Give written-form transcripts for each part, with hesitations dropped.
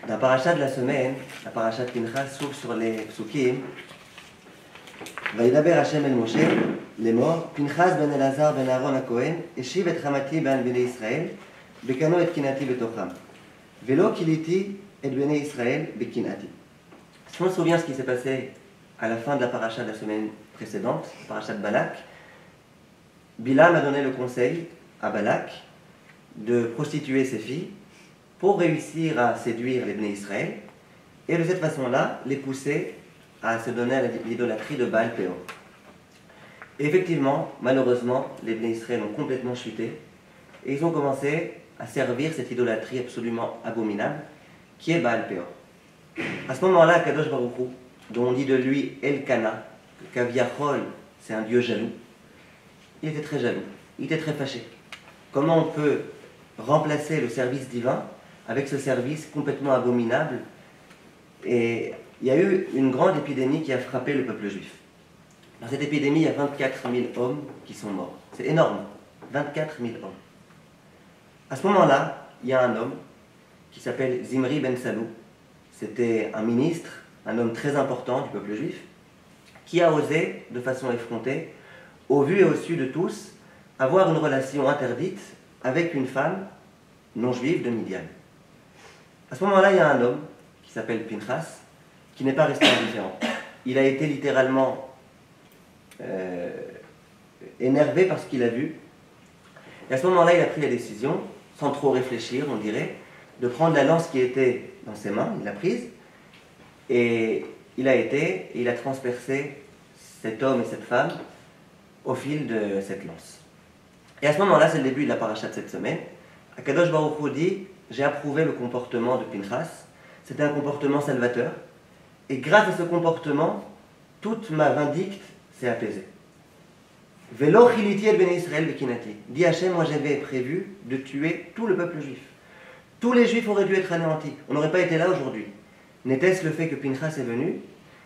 La paracha de la semaine, la paracha de Pinchas, s'ouvre sur les psukim. Vaïdaber Hashem el Moshe, les morts, Pinchas ben Elazar ben Aaron HaKohen, Eshiv et Hamati ben Bnei Israël, Bekano et Kinati betocham. Velo kiliti et Bnei Israël bekinati. Si on se souvient ce qui s'est passé à la fin de la paracha de la semaine précédente, la paracha de Balak, Bilam a donné le conseil à Balak de prostituer ses filles pour réussir à séduire les Bnei Israël et de cette façon-là les pousser à se donner à l'idolâtrie de Baal Péor. Et effectivement, malheureusement, les Bnei Israël ont complètement chuté et ils ont commencé à servir cette idolâtrie absolument abominable qui est Baal Péor. À ce moment-là, Kadosh Baruch Hu, dont on dit de lui Elkana, que Kaviachol, c'est un dieu jaloux, il était très jaloux, il était très fâché. Comment on peut remplacer le service divin avec ce service complètement abominable? Et il y a eu une grande épidémie qui a frappé le peuple juif. Dans cette épidémie, il y a 24 000 hommes qui sont morts. C'est énorme, 24 000 hommes. À ce moment-là, il y a un homme qui s'appelle Zimri ben Salou. C'était un ministre, un homme très important du peuple juif, qui a osé, de façon effrontée, au vu et au su de tous, avoir une relation interdite avec une femme non juive de Midian. À ce moment-là, il y a un homme qui s'appelle Pinchas, qui n'est pas resté indifférent. Il a été littéralement énervé par ce qu'il a vu. Et à ce moment-là, il a pris la décision, sans trop réfléchir, on dirait, de prendre la lance qui était dans ses mains, il l'a prise, et il a transpercé cet homme et cette femme au fil de cette lance. Et à ce moment-là, c'est le début de la paracha de cette semaine. Akadosh Baruch Hu dit, j'ai approuvé le comportement de Pinchas, c'était un comportement salvateur, et grâce à ce comportement, toute ma vindicte s'est apaisée. Velo chiliti el bnei Israël bekinati. Dit Hachem, moi j'avais prévu de tuer tout le peuple juif. Tous les juifs auraient dû être anéantis. On n'aurait pas été là aujourd'hui. N'était-ce le fait que Pinchas est venu,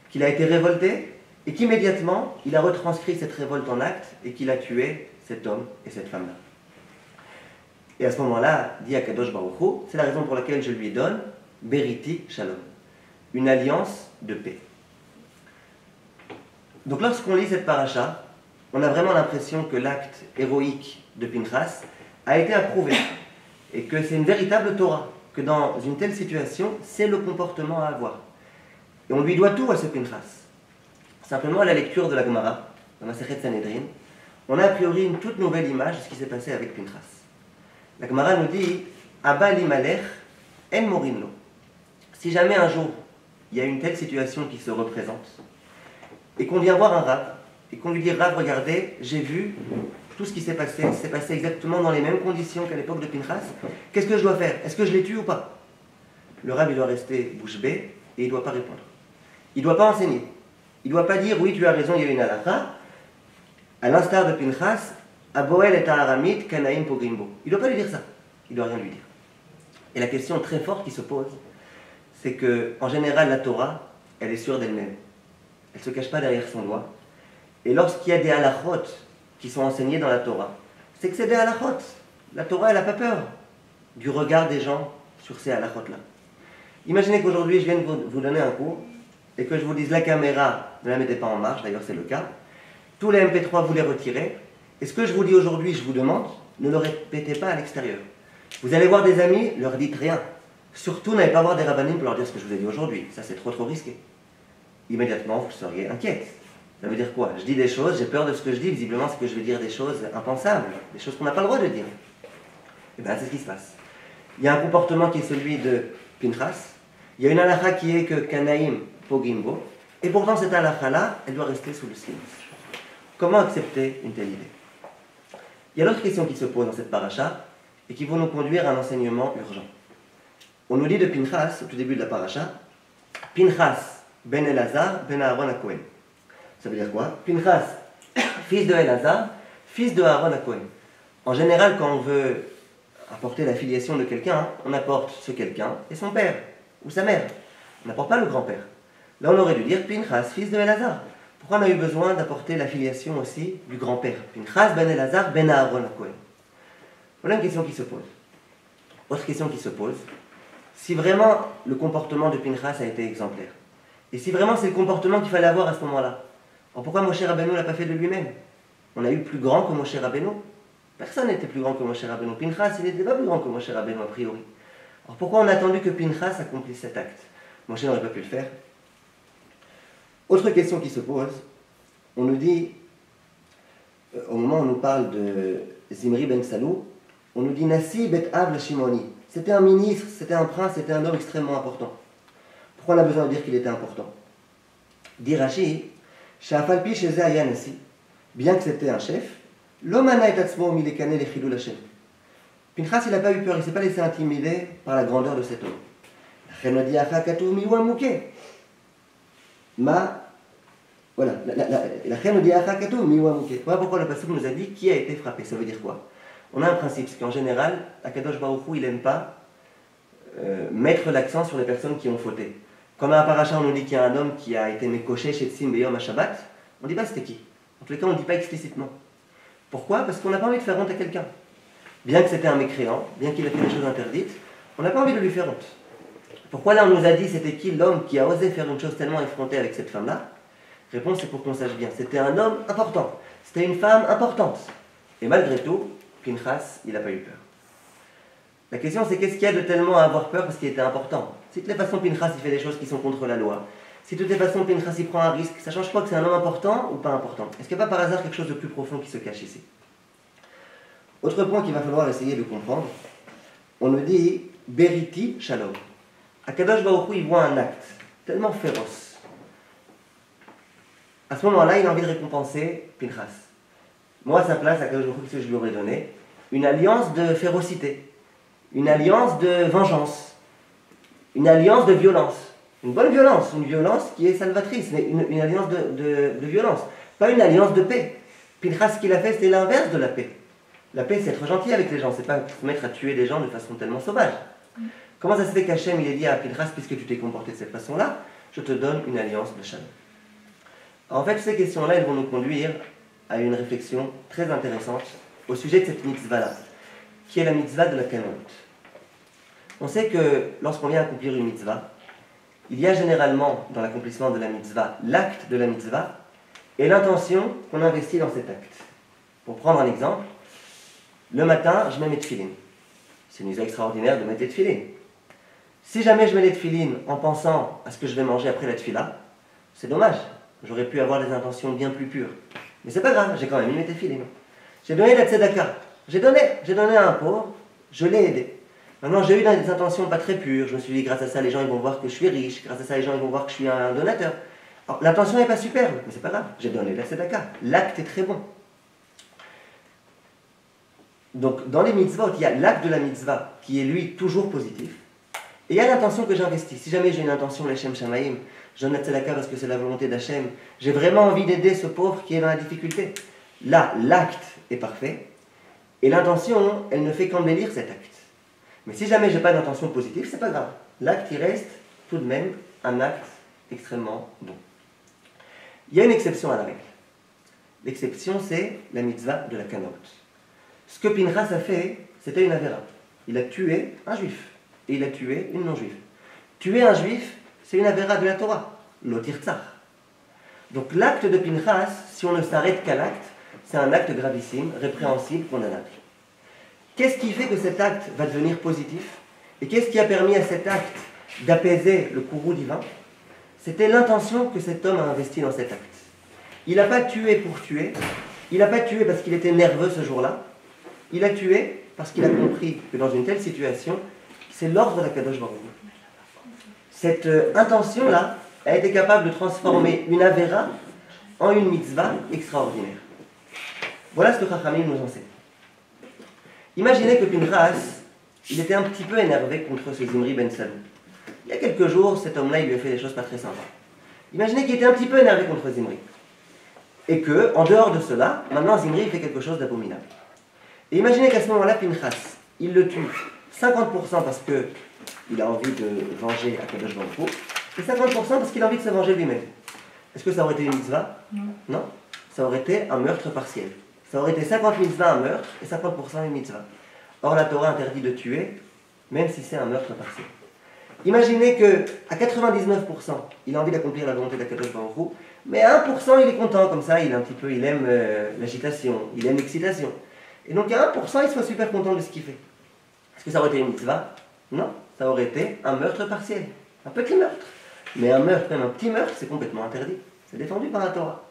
qu'il a été révolté, et qu'immédiatement, il a retranscrit cette révolte en acte, et qu'il a tué cet homme et cette femme-là. Et à ce moment-là, dit Akadosh Baruch Hu, c'est la raison pour laquelle je lui donne Beriti Shalom, une alliance de paix. Donc lorsqu'on lit cette paracha, on a vraiment l'impression que l'acte héroïque de Pinchas a été approuvé et que c'est une véritable Torah, que dans une telle situation, c'est le comportement à avoir. Et on lui doit tout à ce Pinchas. Simplement à la lecture de la Gemara, dans la Masechet Sanhedrin, on a a priori une toute nouvelle image de ce qui s'est passé avec Pinchas. La Gemara nous dit Abba limalech en morinlo. Si jamais un jour il y a une telle situation qui se représente et qu'on vient voir un Rav et qu'on lui dit Rav, regardez, j'ai vu tout ce qui s'est passé, c'est passé exactement dans les mêmes conditions qu'à l'époque de Pinchas, qu'est-ce que je dois faire? Est-ce que je les tue ou pas? Le Rav il doit rester bouche bée et il ne doit pas répondre. Il ne doit pas enseigner. Il ne doit pas dire oui, tu as raison, il y a une halakha. À l'instar de Pinchas, Aboel et Aramit, Kanaïm Pogrimbo. Il ne doit pas lui dire ça. Il ne doit rien lui dire. Et la question très forte qui se pose, c'est que, en général, la Torah, elle est sûre d'elle-même. Elle ne se cache pas derrière son doigt. Et lorsqu'il y a des halachot qui sont enseignés dans la Torah, c'est que c'est des halachot. La Torah, elle n'a pas peur du regard des gens sur ces halachot-là. Imaginez qu'aujourd'hui, je vienne vous donner un cours et que je vous dise la caméra, ne la mettez pas en marche, d'ailleurs c'est le cas. Tous les MP3, vous les retirez. Et ce que je vous dis aujourd'hui, je vous demande, ne le répétez pas à l'extérieur. Vous allez voir des amis, leur dites rien. Surtout, n'allez pas voir des rabbanim pour leur dire ce que je vous ai dit aujourd'hui. Ça, c'est trop risqué. Immédiatement, vous seriez inquiète. Ça veut dire quoi? Je dis des choses, j'ai peur de ce que je dis. Visiblement, c'est que je vais dire des choses impensables, des choses qu'on n'a pas le droit de dire. Et bien, c'est ce qui se passe. Il y a un comportement qui est celui de Pinchas. Il y a une halakha qui est que Kanaïm Pogimbo. Et pourtant, cette halakha-là, elle doit rester sous le silence. Comment accepter une telle idée? Il y a l'autre question qui se pose dans cette paracha et qui va nous conduire à un enseignement urgent. On nous dit de Pinchas, au tout début de la paracha, Pinchas ben Elazar ben Aaron HaKohen. Ça veut dire quoi? Pinchas, fils de Elazar, fils de Aaron HaKohen. En général, quand on veut apporter la filiation de quelqu'un, on apporte ce quelqu'un et son père ou sa mère. On n'apporte pas le grand-père. Là, on aurait dû dire Pinchas, fils de Elazar. Pourquoi on a eu besoin d'apporter la filiation aussi du grand-père? Pinchas ben Elazar ben Aaron HaKohen. Voilà une question qui se pose. Autre question qui se pose, si vraiment le comportement de Pinchas a été exemplaire, et si vraiment c'est le comportement qu'il fallait avoir à ce moment-là, alors pourquoi Moshe Rabbeinu ne l'a pas fait de lui-même? On a eu plus grand que Moshe Rabbeinu. Personne n'était plus grand que Moshe Rabbeinu. Pinchas, il n'était pas plus grand que Moshe Rabbeinu a priori. Alors pourquoi on a attendu que Pinchas accomplisse cet acte? Moshe n'aurait pas pu le faire. Autre question qui se pose, on nous dit, au moment où on nous parle de Zimri ben Salou, on nous dit Nassi bet Av le Shimoni. C'était un ministre, c'était un prince, c'était un homme extrêmement important. Pourquoi on a besoin de dire qu'il était important? Dit Rashi, Sha'afalpi chez Aya Nassi, bien que c'était un chef, l'omana et atzmo milekane le chilul Hashem. Pinchas, il n'a pas eu peur, il ne s'est pas laissé intimider par la grandeur de cet homme. Voilà, voilà pourquoi le pasteur nous a dit qui a été frappé. Ça veut dire quoi? On a un principe, c'est qu'en général, Akadosh Baruch Hu, il n'aime pas mettre l'accent sur les personnes qui ont fauté. Quand dans un paracha, on nous dit qu'il y a un homme qui a été mécoché chez Tsim Beyom à Shabbat, on ne dit pas c'était qui. En tous les cas, on ne dit pas explicitement. Pourquoi? Parce qu'on n'a pas envie de faire honte à quelqu'un. Bien que c'était un mécréant, bien qu'il ait fait des choses interdites, on n'a pas envie de lui faire honte. Pourquoi là on nous a dit c'était qui l'homme qui a osé faire une chose tellement effrontée avec cette femme-là? Réponse, c'est pour qu'on sache bien. C'était un homme important. C'était une femme importante. Et malgré tout, Pinchas, il n'a pas eu peur. La question c'est qu'est-ce qu'il y a de tellement à avoir peur parce qu'il était important? Si de toutes les façons Pinchas il fait des choses qui sont contre la loi, si de toutes les façons Pinchas il prend un risque, ça change pas que c'est un homme important ou pas important? Est-ce qu'il n'y a pas par hasard quelque chose de plus profond qui se cache ici? Autre point qu'il va falloir essayer de comprendre, on nous dit Beriti Shalom. Akadosh Baruch Hu, il voit un acte tellement féroce. À ce moment-là, il a envie de récompenser Pinchas. Moi, à sa place, Akadosh Baruch Hu, qu'est-ce que je lui aurais donné? Une alliance de férocité, une alliance de vengeance, une alliance de violence. Une bonne violence, une violence qui est salvatrice, mais une alliance de violence, pas une alliance de paix. Pinchas, ce qu'il a fait, c'était l'inverse de la paix. La paix, c'est être gentil avec les gens, c'est pas se mettre à tuer des gens de façon tellement sauvage. Comment ça se fait qu'Hachem, il a dit à Pinchas, puisque tu t'es comporté de cette façon-là, je te donne une alliance de shalom. En fait, ces questions-là, elles vont nous conduire à une réflexion très intéressante au sujet de cette mitzvah-là, qui est la mitzvah de la Kanout. On sait que lorsqu'on vient accomplir une mitzvah, il y a généralement dans l'accomplissement de la mitzvah l'acte de la mitzvah et l'intention qu'on investit dans cet acte. Pour prendre un exemple, le matin, je mets mes tefilines. C'est une usage extraordinaire de mettre les tefilines. Si jamais je mets les tefilines en pensant à ce que je vais manger après la tefila, c'est dommage. J'aurais pu avoir des intentions bien plus pures. Mais c'est pas grave, j'ai quand même mis mes tefilines. J'ai donné la tzedaka. J'ai donné à un pauvre, je l'ai aidé. Maintenant, j'ai eu des intentions pas très pures. Je me suis dit, grâce à ça, les gens ils vont voir que je suis riche. Grâce à ça, les gens ils vont voir que je suis un donateur. Alors, l'intention n'est pas superbe, mais c'est pas grave. J'ai donné la tzedaka. L'acte est très bon. Donc, dans les mitzvot, il y a l'acte de la mitzvah qui est, lui, toujours positif. Et il y a l'intention que j'investis. Si jamais j'ai une intention, l'Hashem Shamaim, je donne la tzedaka parce que c'est la volonté d'Hashem, j'ai vraiment envie d'aider ce pauvre qui est dans la difficulté. Là, l'acte est parfait. Et l'intention, elle ne fait qu'embellir cet acte. Mais si jamais je n'ai pas d'intention positive, c'est pas grave. L'acte, il reste tout de même un acte extrêmement bon. Il y a une exception à la règle. L'exception, c'est la mitzvah de la Kanout. Ce que Pinchas a fait, c'était une avéra. Il a tué un juif et il a tué une non-juive. Tuer un juif, c'est une avéra de la Torah, l'otirtzach. Donc l'acte de Pinchas, si on ne s'arrête qu'à l'acte, c'est un acte gravissime, répréhensible, condamnable. Qu'est-ce qui fait que cet acte va devenir positif? Et qu'est-ce qui a permis à cet acte d'apaiser le courroux divin? C'était l'intention que cet homme a investie dans cet acte. Il n'a pas tué pour tuer, il n'a pas tué parce qu'il était nerveux ce jour-là, il a tué parce qu'il a compris que dans une telle situation, c'est l'ordre de la Kadosh Baruch Hu. Cette intention-là a été capable de transformer une avéra en une mitzvah extraordinaire. Voilà ce que Chachamim nous enseigne. Imaginez que Pinchas, il était un petit peu énervé contre ce Zimri ben Salou. Il y a quelques jours, cet homme-là, il lui a fait des choses pas très sympas. Imaginez qu'il était un petit peu énervé contre Zimri. Et que, en dehors de cela, maintenant Zimri fait quelque chose d'abominable. Et imaginez qu'à ce moment-là, Pinchas, il le tue 50% parce qu'il a envie de venger Akadosh Baruch Hu, et 50% parce qu'il a envie de se venger lui-même. Est-ce que ça aurait été une mitzvah? Non. Ça aurait été un meurtre partiel. Ça aurait été 50 mitzvahs un meurtre et 50% une mitzvah. Or, la Torah interdit de tuer, même si c'est un meurtre partiel. Imaginez qu'à 99%, il a envie d'accomplir la volonté d'Akadosh Baruch Hu, mais à 1%, il est content, comme ça, il aime l'agitation, il aime l'excitation. Et donc à 1%, il soit super content de ce qu'il fait. Est-ce que ça aurait été une mitzvah? Non, ça aurait été un meurtre partiel, un petit meurtre. Mais un meurtre, même un petit meurtre, c'est complètement interdit. C'est défendu par la Torah.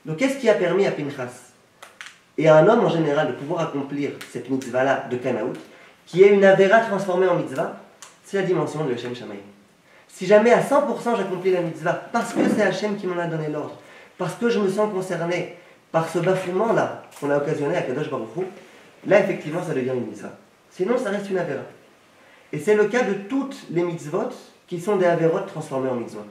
Donc qu'est-ce qui a permis à Pinchas et à un homme en général de pouvoir accomplir cette mitzvah-là de Kanaout, qui est une avéra transformée en mitzvah? C'est la dimension de Hashem Shamayim. Si jamais à 100% j'accomplis la mitzvah, parce que c'est Hashem qui m'en a donné l'ordre, parce que je me sens concerné par ce bafouement-là qu'on a occasionné à Kadosh Baruch Hu, là effectivement ça devient une mitzvah. Sinon ça reste une avéra. Et c'est le cas de toutes les mitzvot qui sont des avérotes transformées en mitzvot.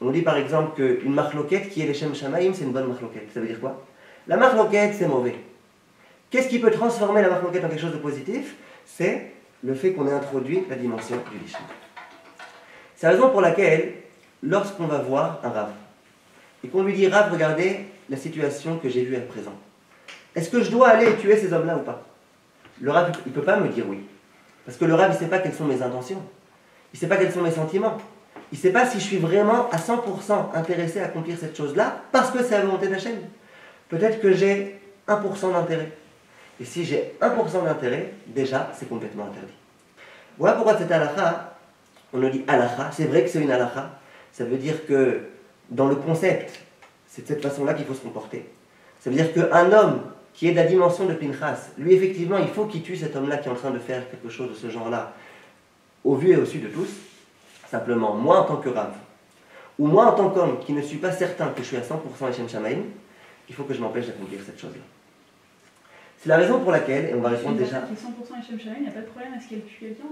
On dit par exemple qu'une marloquette qui est l'Eshem Shamayim, c'est une bonne marloquette. Ça veut dire quoi? La marloquette, c'est mauvais. Qu'est-ce qui peut transformer la marloquette en quelque chose de positif? C'est le fait qu'on ait introduit la dimension du lishma. C'est la raison pour laquelle, lorsqu'on va voir un Rav, et qu'on lui dit, Rav, regardez la situation que j'ai vue à présent. Est-ce que je dois aller tuer ces hommes-là ou pas? Le Rav, il ne peut pas me dire oui. Parce que le Rav, il ne sait pas quelles sont mes intentions. Il ne sait pas quels sont mes sentiments. Il ne sait pas si je suis vraiment à 100% intéressé à accomplir cette chose-là, parce que c'est la volonté d'Hachem. Peut-être que j'ai 1% d'intérêt. Et si j'ai 1% d'intérêt, déjà, c'est complètement interdit. Voilà pourquoi cette halakha, on nous dit halakha, c'est vrai que c'est une halakha. Ça veut dire que, dans le concept, c'est de cette façon-là qu'il faut se comporter. Ça veut dire qu'un homme qui est de la dimension de Pinchas, lui, effectivement, il faut qu'il tue cet homme-là qui est en train de faire quelque chose de ce genre-là, au vu et au su de tous. Simplement, moi en tant que Rav, ou moi en tant qu'homme qui ne suis pas certain que je suis à 100% Hashem Shamayim, il faut que je m'empêche d'accomplir cette chose-là. C'est la raison pour laquelle, et on va répondre déjà... Qui est 100% Hashem Shamayim, il n'y a pas de problème à ce qu'elle tue quelqu'un?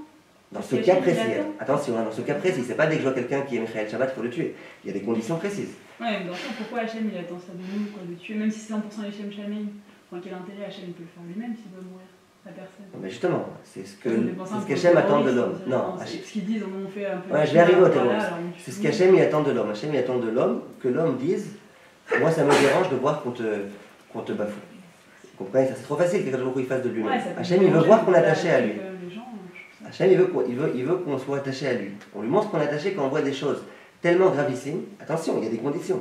Dans ce cas précis, attention, dans ce cas précis, c'est pas dès que je vois quelqu'un qui est Michael Shabbat, il faut le tuer. Il y a des conditions précises. Ouais, mais dans le sens, pourquoi Hashem il attend ça de nous, quoi, de tuer, même si c'est 100% Hashem Shamayim? Enfin, quel intérêt Hashem peut le faire lui-même s'il veut mourir? Mais justement, c'est ce qu'Hachem attend de l'homme. Non, c'est ce qu'ils disent, on fait un peu. Ouais, je vais arriver au terrorisme. C'est ce qu'Hachem il attend de l'homme. Hachem il attend de l'homme que l'homme dise moi ça me dérange de voir qu'on te bafoue. Vous comprenez? Ça c'est trop facile que quelqu'un il fasse de lui-même. Ouais, Hachem il veut voir qu'on est attaché à lui. Hachem il veut qu'on soit attaché à lui. On lui montre qu'on est attaché quand on voit des choses tellement gravissimes. Attention, il y a des conditions.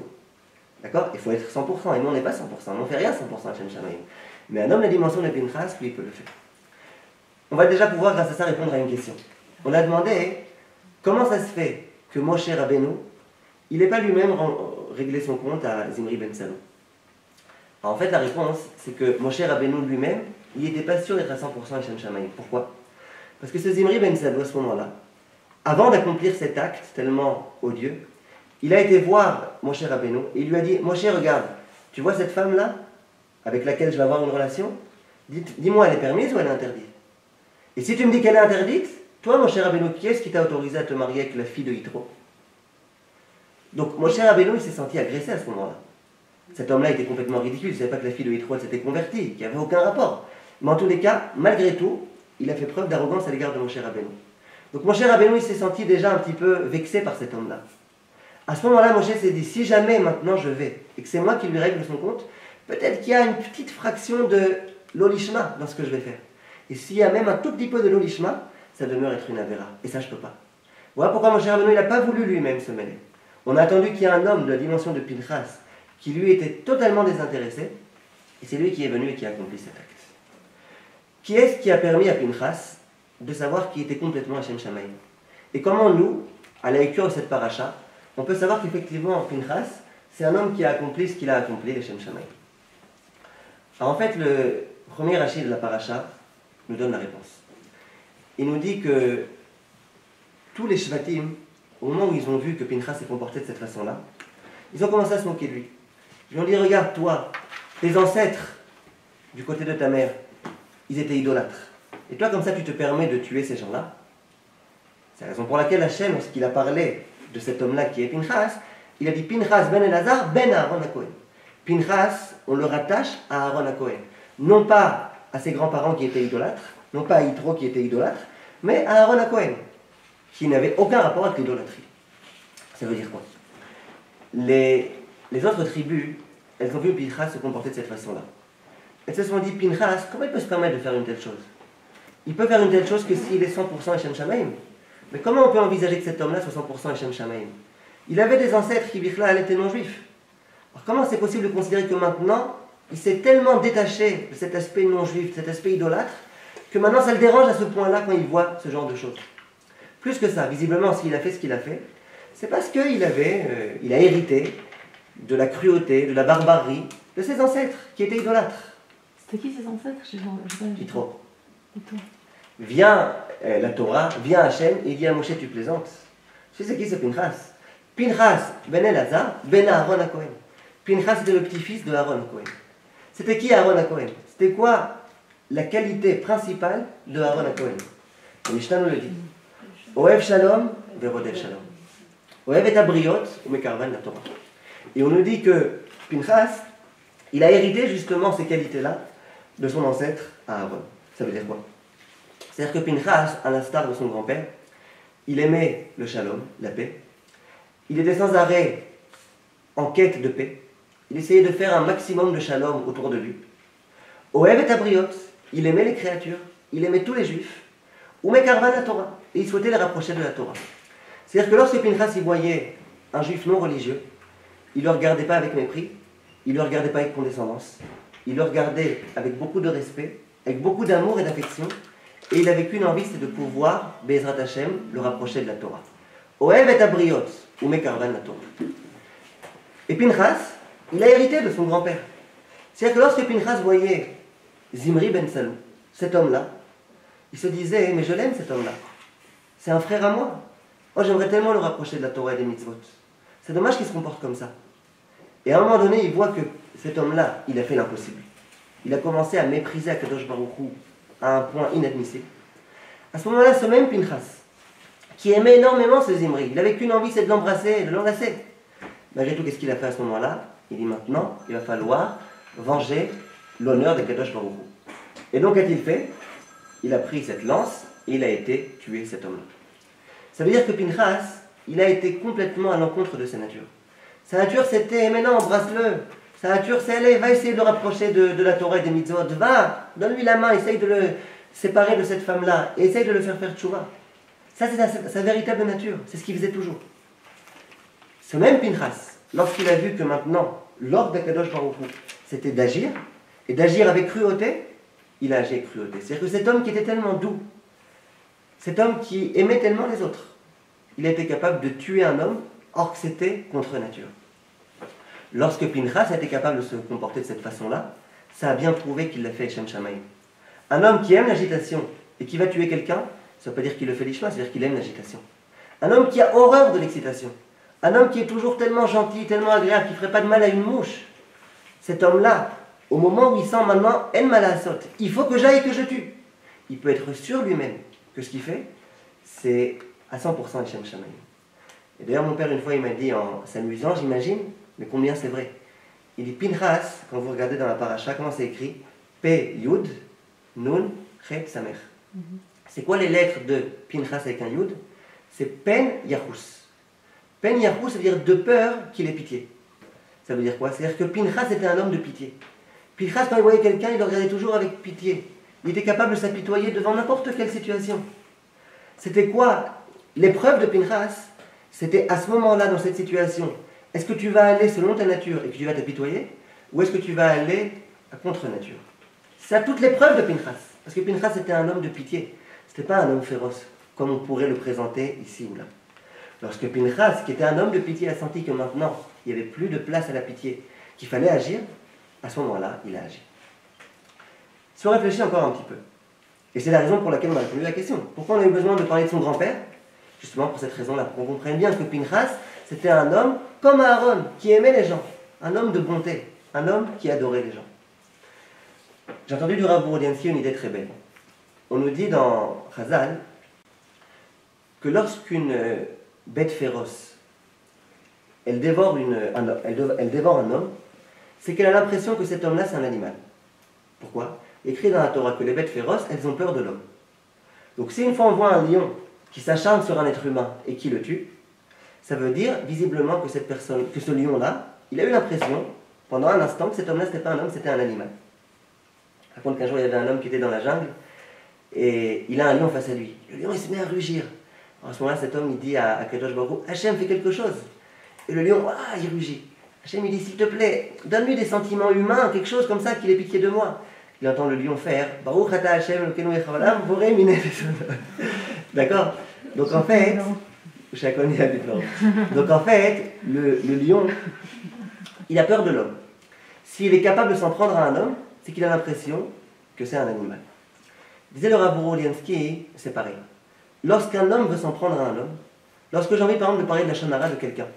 D'accord? Il faut être 100%. Et nous on n'est pas 100%. On ne fait rien 100% Hachem Shamayim. Mais un homme de la dimension de Pinchas, lui, il peut le faire. On va déjà pouvoir, grâce à ça, répondre à une question. On a demandé comment ça se fait que Moshe Rabbeinu, il n'ait pas lui-même réglé son compte à Zimri ben Salou. En fait, la réponse, c'est que Moshe Rabbeinu lui-même, il n'était pas sûr d'être à 100% Hashem Shamayim. Pourquoi? Parce que ce Zimri ben Salou, à ce moment-là, avant d'accomplir cet acte tellement odieux, il a été voir Moshe Rabbeinu et il lui a dit, Moshe, regarde, tu vois cette femme-là avec laquelle je vais avoir une relation, dis-moi, elle est permise ou elle est interdite? Et si tu me dis qu'elle est interdite, toi, mon cher Rabbeinu, qui est-ce qui t'a autorisé à te marier avec la fille de Yitro? Donc, mon cher Rabbeinu, il s'est senti agressé à ce moment-là. Cet homme-là était complètement ridicule, il ne savait pas que la fille de Yitro s'était convertie, qu'il n'y avait aucun rapport. Mais en tous les cas, malgré tout, il a fait preuve d'arrogance à l'égard de mon cher Rabbeinu. Donc, mon cher Rabbeinu, il s'est senti déjà un petit peu vexé par cet homme-là. À ce moment-là, Moshe s'est dit, si jamais maintenant je vais, et que c'est moi qui lui règle son compte, peut-être qu'il y a une petite fraction de l'olishma dans ce que je vais faire. Et s'il y a même un tout petit peu de l'olishma, ça demeure être une avéra. Et ça, je ne peux pas. Voilà pourquoi mon cher Rabbeinu, il n'a pas voulu lui-même se mêler. On a attendu qu'il y ait un homme de la dimension de Pinchas qui lui était totalement désintéressé, et c'est lui qui est venu et qui a accompli cet acte. Qui est-ce qui a permis à Pinchas de savoir qu'il était complètement Hashem Shamayim? Et comment nous, à la lecture de cette paracha, on peut savoir qu'effectivement Pinchas, c'est un homme qui a accompli ce qu'il a accompli, Hashem Shamayim? Alors en fait, le premier rachis de la paracha nous donne la réponse. Il nous dit que tous les Shvatim, au moment où ils ont vu que Pinchas s'est comporté de cette façon-là, ils ont commencé à se moquer de lui. Ils lui ont dit, regarde toi, tes ancêtres, du côté de ta mère, ils étaient idolâtres. Et toi, comme ça, tu te permets de tuer ces gens-là. C'est la raison pour laquelle Hachem, lorsqu'il a parlé de cet homme-là qui est Pinchas, il a dit Pinchas ben Elazar ben Aaron HaKohen. Pinchas, on le rattache à Aaron HaKohen. Non pas à ses grands-parents qui étaient idolâtres, non pas à Yitro qui était idolâtre, mais à Aaron HaKohen, qui n'avait aucun rapport avec l'idolâtrie. Ça veut dire quoi? Les autres tribus, elles ont vu Pinchas se comporter de cette façon-là. Elles se sont dit, Pinchas, comment il peut se permettre de faire une telle chose? Il peut faire une telle chose que s'il est 100% Hashem Shamayim. Mais comment on peut envisager que cet homme-là soit 100% Hachem Shamaim? Il avait des ancêtres qui, Bichlal, étaient non-juifs. Alors comment c'est possible de considérer que maintenant, il s'est tellement détaché de cet aspect non-juif, de cet aspect idolâtre, que maintenant ça le dérange à ce point-là quand il voit ce genre de choses? Plus que ça, visiblement, s'il a fait ce qu'il a fait, c'est parce qu'il il a hérité de la cruauté, de la barbarie de ses ancêtres qui étaient idolâtres. C'était qui ses ancêtres? Yitro. Vient la Torah, vient Hachem et il dit à Moshe, tu plaisantes. Tu sais c'est qui ce Pinchas? Pinchas ben Elazar, ben Aaron à Cohen. Pinchas était le petit-fils de Aaron à Cohen. C'était qui Aaron à Cohen? C'était quoi la qualité principale de Aaron à Cohen? Le Mishnah nous le dit. Oev Shalom, Verodel Shalom. Oev et Abriot, ou Mekarvan la Torah. Et on nous dit que Pinchas, il a hérité justement ces qualités-là de son ancêtre Aaron. Ça veut dire quoi? C'est-à-dire que Pinchas, à l'instar de son grand-père, il aimait le shalom, la paix. Il était sans arrêt en quête de paix. Il essayait de faire un maximum de shalom autour de lui. Oev et Abriot, il aimait les créatures, il aimait tous les juifs. Ou Mekarvan la Torah, et il souhaitait les rapprocher de la Torah. C'est-à-dire que lorsque Pinchas il voyait un juif non religieux, il ne le regardait pas avec mépris, il ne le regardait pas avec condescendance, il le regardait avec beaucoup de respect, avec beaucoup d'amour et d'affection, et il avait qu'une envie, c'est de pouvoir, Be'ezrat Hashem, le rapprocher de la Torah. Oev et Abriot, ou Mekarvan la Torah. Et Pinchas, il a hérité de son grand-père. C'est-à-dire que lorsque Pinchas voyait Zimri ben Salou, cet homme-là, il se disait, mais je l'aime cet homme-là. C'est un frère à moi. Oh, j'aimerais tellement le rapprocher de la Torah et des mitzvot. C'est dommage qu'il se comporte comme ça. Et à un moment donné, il voit que cet homme-là, il a fait l'impossible. Il a commencé à mépriser Akadosh Baruch Hu à un point inadmissible. À ce moment-là, ce même Pinchas, qui aimait énormément ce Zimri, il n'avait qu'une envie, c'est de l'embrasser, de l'enlacer. Malgré tout, qu'est-ce qu'il a fait à ce moment-là? Il dit maintenant, il va falloir venger l'honneur d'Akadosh Baruch Hu. Et donc, qu'a-t-il fait? Il a pris cette lance et il a été tué, cet homme-là. Ça veut dire que Pinchas, il a été complètement à l'encontre de sa nature. Sa nature, c'était, mais non, embrasse-le. Sa nature, c'est, allez, va essayer de le rapprocher de la Torah et des mitzvot. Va, donne-lui la main, essaye de le séparer de cette femme-là. Et essaye de le faire tchouva. Ça, c'est sa véritable nature. C'est ce qu'il faisait toujours. Ce même Pinchas, lorsqu'il a vu que maintenant, l'ordre d'Akadosh Baruch Hu, c'était d'agir, et d'agir avec cruauté, il a agi avec cruauté. C'est-à-dire que cet homme qui était tellement doux, cet homme qui aimait tellement les autres, il a été capable de tuer un homme, or que c'était contre nature. Lorsque Pinchas a été capable de se comporter de cette façon-là, ça a bien prouvé qu'il l'a fait Hachem Shamaim. Un homme qui aime l'agitation et qui va tuer quelqu'un, ça ne veut pas dire qu'il le fait l'ishma, c'est-à-dire qu'il aime l'agitation. Un homme qui a horreur de l'excitation, un homme qui est toujours tellement gentil, tellement agréable, qui ne ferait pas de mal à une mouche, cet homme-là, au moment où il sent maintenant En Malasot, il faut que j'aille et que je tue, il peut être sûr lui-même que ce qu'il fait, c'est à 100% Hachem Shamaim. Et d'ailleurs, mon père, une fois, il m'a dit en s'amusant, j'imagine, mais combien c'est vrai. Il dit Pinchas, quand vous regardez dans la paracha, comment c'est écrit? P, Yud, Nun, Chet, Samer. C'est quoi les lettres de Pinchas avec un Yud? C'est Pen Yahus. Pen Yahus, ça veut dire de peur qu'il ait pitié. Ça veut dire quoi? C'est-à-dire que Pinchas était un homme de pitié. Pinchas, quand il voyait quelqu'un, il le regardait toujours avec pitié. Il était capable de s'apitoyer devant n'importe quelle situation. C'était quoi l'épreuve de Pinchas? C'était à ce moment-là, dans cette situation, est-ce que tu vas aller selon ta nature et que tu vas t'apitoyer, ou est-ce que tu vas aller à contre-nature? C'est à toute l'épreuve de Pinchas, parce que Pinchas était un homme de pitié. Ce n'était pas un homme féroce, comme on pourrait le présenter ici ou là. Lorsque Pinchas, qui était un homme de pitié, a senti que maintenant, il n'y avait plus de place à la pitié, qu'il fallait agir, à ce moment-là, il a agi. Si on réfléchit encore un petit peu, et c'est la raison pour laquelle on a répondu à la question, pourquoi on a eu besoin de parler de son grand-père? Justement pour cette raison-là, pour qu'on comprenne bien que Pinchas, c'était un homme comme Aaron, qui aimait les gens, un homme de bonté, un homme qui adorait les gens. J'ai entendu du Rav Bourdiansky une idée très belle. On nous dit dans Chazal que lorsqu'une bête féroce, elle dévore un homme, c'est qu'elle a l'impression que cet homme-là, c'est un animal. Pourquoi? Écrit dans la Torah que les bêtes féroces, elles ont peur de l'homme. Donc si une fois on voit un lion qui s'acharne sur un être humain et qui le tue, ça veut dire visiblement que cette personne, que ce lion-là, il a eu l'impression, pendant un instant, que cet homme-là, c'était pas un homme, c'était un animal. Je raconte qu'un jour, il y avait un homme qui était dans la jungle, et il a un lion face à lui. Le lion, il se met à rugir. Alors, à ce moment-là, cet homme, il dit à Kadosh Baruch Hu, Hachem, fais quelque chose. Et le lion, il rugit. Hachem, il dit, s'il te plaît, donne-lui des sentiments humains, quelque chose comme ça, qu'il ait pitié de moi. Il entend le lion faire, Baruch ata Hachem, Elokeinu echad haolam, borei minei vesodot. D'accord? Donc en fait, donc en fait, le lion, il a peur de l'homme. S'il est capable de s'en prendre à un homme, c'est qu'il a l'impression que c'est un animal. Disait le Rav Oroliensky, c'est pareil. Lorsqu'un homme veut s'en prendre à un homme, lorsque j'ai envie par exemple de parler de la Shonara de quelqu'un,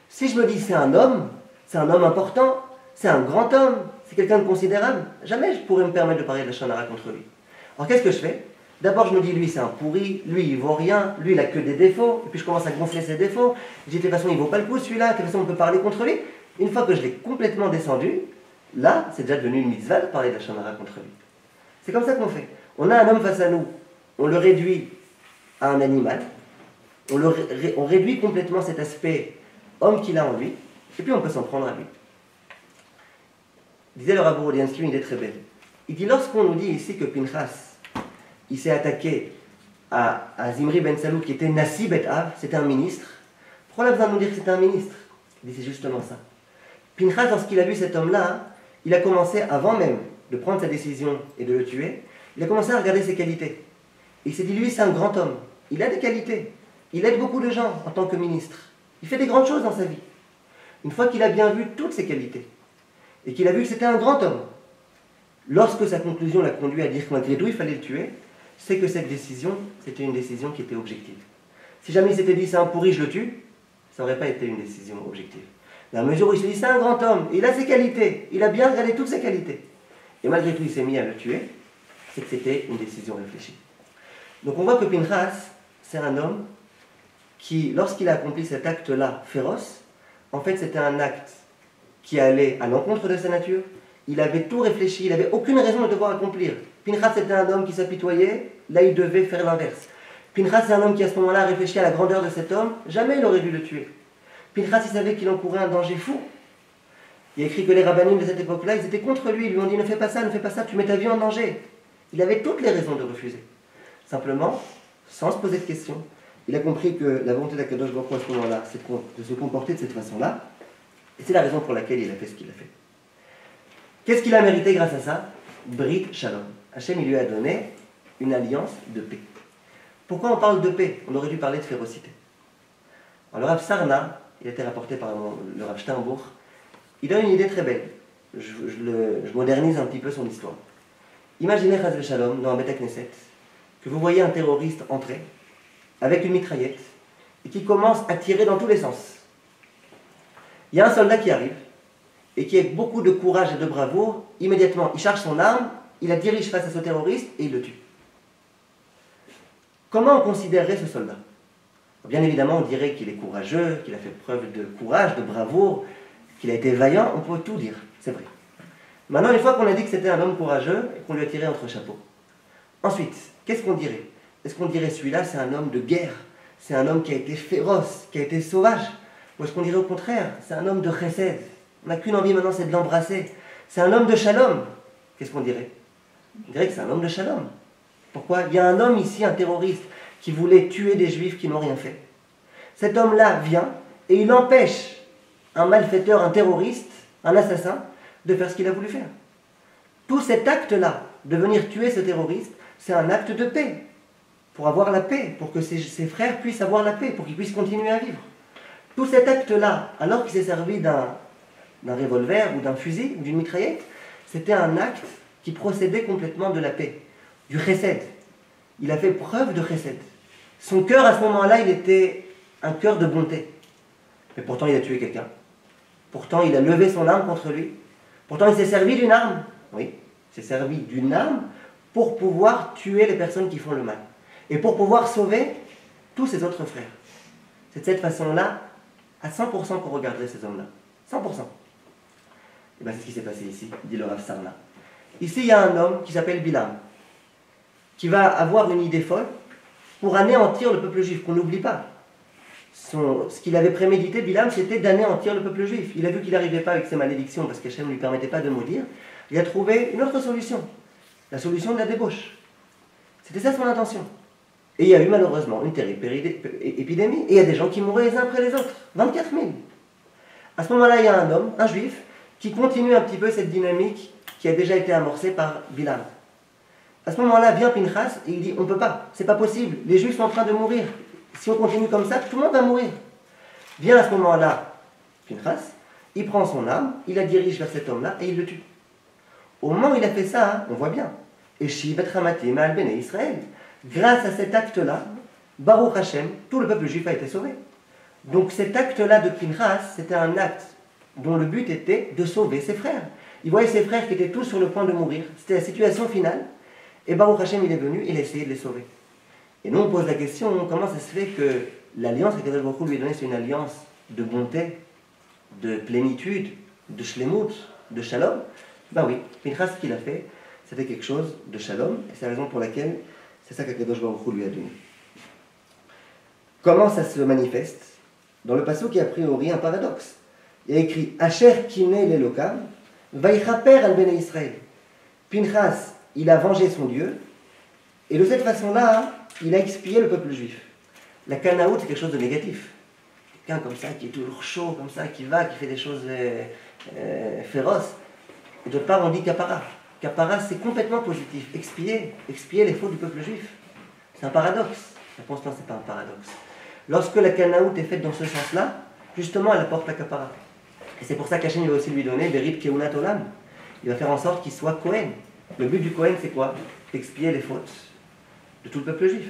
si je me dis c'est un homme important, c'est un grand homme, c'est quelqu'un de considérable, jamais je pourrais me permettre de parler de la Shonara contre lui. Alors qu'est-ce que je fais? D'abord je me dis lui c'est un pourri, lui il vaut rien, lui il a que des défauts, et puis je commence à gonfler ses défauts, je dis de toute façon il vaut pas le coup celui-là, de toute façon on peut parler contre lui. Une fois que je l'ai complètement descendu, là c'est déjà devenu une mitzvah de parler de la Shonara contre lui. C'est comme ça qu'on fait. On a un homme face à nous, on le réduit à un animal, on réduit complètement cet aspect homme qu'il a en lui, et puis on peut s'en prendre à lui. Disait le Rav Oroliensky une idée très belle. Il dit lorsqu'on nous dit ici que Pinchas il s'est attaqué à Zimri ben Salou qui était Nassi Bet Av, c'était un ministre, pourquoi on a besoin de nous dire que c'était un ministre? Il dit c'est justement ça. Pinchas, lorsqu'il a vu cet homme-là, il a commencé, avant même de prendre sa décision et de le tuer, il a commencé à regarder ses qualités. Et il s'est dit, lui c'est un grand homme, il a des qualités, il aide beaucoup de gens en tant que ministre, il fait des grandes choses dans sa vie. Une fois qu'il a bien vu toutes ses qualités, et qu'il a vu que c'était un grand homme, lorsque sa conclusion l'a conduit à dire que malgré tout il fallait le tuer, c'est que cette décision, c'était une décision qui était objective. Si jamais il s'était dit c'est un pourri, je le tue, ça n'aurait pas été une décision objective. Dans la mesure où il s'est dit c'est un grand homme, il a ses qualités, il a bien regardé toutes ses qualités, et malgré tout il s'est mis à le tuer, c'est que c'était une décision réfléchie. Donc on voit que Pinchas, c'est un homme qui, lorsqu'il a accompli cet acte-là féroce, en fait c'était un acte qui allait à l'encontre de sa nature, il avait tout réfléchi, il n'avait aucune raison de devoir accomplir. Pinchas était un homme qui s'apitoyait, là il devait faire l'inverse. Pinchas c'est un homme qui à ce moment-là réfléchit à la grandeur de cet homme, jamais il aurait dû le tuer. Pinchas il savait qu'il encourait un danger fou. Il a écrit que les rabbinim de cette époque-là, ils étaient contre lui, ils lui ont dit ne fais pas ça, tu mets ta vie en danger. Il avait toutes les raisons de refuser. Simplement, sans se poser de questions, il a compris que la volonté d'Akadosh Baruch Hu à ce moment-là, c'est de se comporter de cette façon-là, et c'est la raison pour laquelle il a fait ce qu'il a fait. Qu'est-ce qu'il a mérité grâce à ça? Brit Shalom. Hachem, il lui a donné une alliance de paix. Pourquoi on parle de paix? On aurait dû parler de férocité. Alors, le Rav Sarna, il a été rapporté par le Rav Steinbourg, il donne une idée très belle. Je modernise un petit peu son histoire. Imaginez, Chas Shalom, dans un Beth Knesset, que vous voyez un terroriste entrer avec une mitraillette et qui commence à tirer dans tous les sens. Il y a un soldat qui arrive et qui, avec beaucoup de courage et de bravoure, immédiatement, il charge son arme, il la dirige face à ce terroriste et il le tue. Comment on considérerait ce soldat? Bien évidemment, on dirait qu'il est courageux, qu'il a fait preuve de courage, de bravoure, qu'il a été vaillant, on peut tout dire, c'est vrai. Maintenant, une fois qu'on a dit que c'était un homme courageux et qu'on lui a tiré entre chapeaux, ensuite, qu'est-ce qu'on dirait? Est-ce qu'on dirait celui-là, c'est un homme de guerre, c'est un homme qui a été féroce, qui a été sauvage? Ou est-ce qu'on dirait au contraire, c'est un homme de chesed, on n'a qu'une envie maintenant, c'est de l'embrasser, c'est un homme de shalom? Qu'est-ce qu'on dirait? On dirait que c'est un homme de shalom. Pourquoi? Il y a un homme ici, un terroriste, qui voulait tuer des juifs qui n'ont rien fait. Cet homme-là vient et il empêche un malfaiteur, un terroriste, un assassin, de faire ce qu'il a voulu faire. Tout cet acte-là, de venir tuer ce terroriste, c'est un acte de paix, pour avoir la paix, pour que ses frères puissent avoir la paix, pour qu'ils puissent continuer à vivre. Tout cet acte-là, alors qu'il s'est servi d'un revolver ou d'un fusil ou d'une mitraillette, c'était un acte qui procédait complètement de la paix, du chesed. Il a fait preuve de chesed. Son cœur à ce moment-là, il était un cœur de bonté. Mais pourtant il a tué quelqu'un. Pourtant il a levé son arme contre lui. Pourtant il s'est servi d'une arme. Oui, il s'est servi d'une arme pour pouvoir tuer les personnes qui font le mal. Et pour pouvoir sauver tous ses autres frères. C'est de cette façon-là, à 100% qu'on regarderait ces hommes-là. 100%. Et bien c'est ce qui s'est passé ici, dit le Rav Sarna. Ici il y a un homme qui s'appelle Bilam, qui va avoir une idée folle pour anéantir le peuple juif, qu'on n'oublie pas. Ce qu'il avait prémédité, Bilam, c'était d'anéantir le peuple juif. Il a vu qu'il n'arrivait pas avec ses malédictions, parce qu'Hachem ne lui permettait pas de maudire. Il a trouvé une autre solution, la solution de la débauche. C'était ça son intention. Et il y a eu malheureusement une terrible épidémie, et il y a des gens qui mouraient les uns après les autres, 24 000. À ce moment-là, il y a un homme, un juif, qui continue un petit peu cette dynamique qui a déjà été amorcée par Bilam. À ce moment-là, vient Pinchas et il dit, on ne peut pas, c'est pas possible, les juifs sont en train de mourir. Si on continue comme ça, tout le monde va mourir. Vient à ce moment-là Pinchas, il prend son arme, il la dirige vers cet homme-là et il le tue. Au moment où il a fait ça, on voit bien. Et Shivat Hamatim al Bnei Israël. Grâce à cet acte-là, Baruch Hashem, tout le peuple juif a été sauvé. Donc cet acte-là de Pinchas, c'était un acte dont le but était de sauver ses frères. Il voyait ses frères qui étaient tous sur le point de mourir. C'était la situation finale. Et Baruch Hashem, il est venu, il a essayé de les sauver. Et nous, on pose la question, comment ça se fait que l'alliance que Kadosh Baruch Hu lui a donnée, c'est une alliance de bonté, de plénitude, de shlemut, de shalom? Ben oui, Pinchas, ce qu'il a fait, c'était quelque chose de shalom, et c'est la raison pour laquelle c'est ça qu'Akadosh Baruch Hu lui a donné. Comment ça se manifeste? Dans le passage qui a priori un paradoxe. Il y a écrit Asher kinei l'Elokam, vaichaper al Bnei Israël. Pinchas, il a vengé son Dieu, et de cette façon-là, il a expié le peuple juif. La Canaout, c'est quelque chose de négatif. Quelqu'un comme ça, qui est toujours chaud, comme ça, qui fait des choses féroces. Et d'autre part, on dit Kapara. Kapara, c'est complètement positif. Expier les fautes du peuple juif. C'est un paradoxe. Pour l'instant, c'est pas un paradoxe. Lorsque la Canaout est faite dans ce sens-là, justement, elle apporte la Kapara. Et c'est pour ça qu'Hachem va aussi lui donner Berit Keunat Olam. Il va faire en sorte qu'il soit Kohen. Le but du Kohen, c'est quoi? Expier les fautes de tout le peuple juif.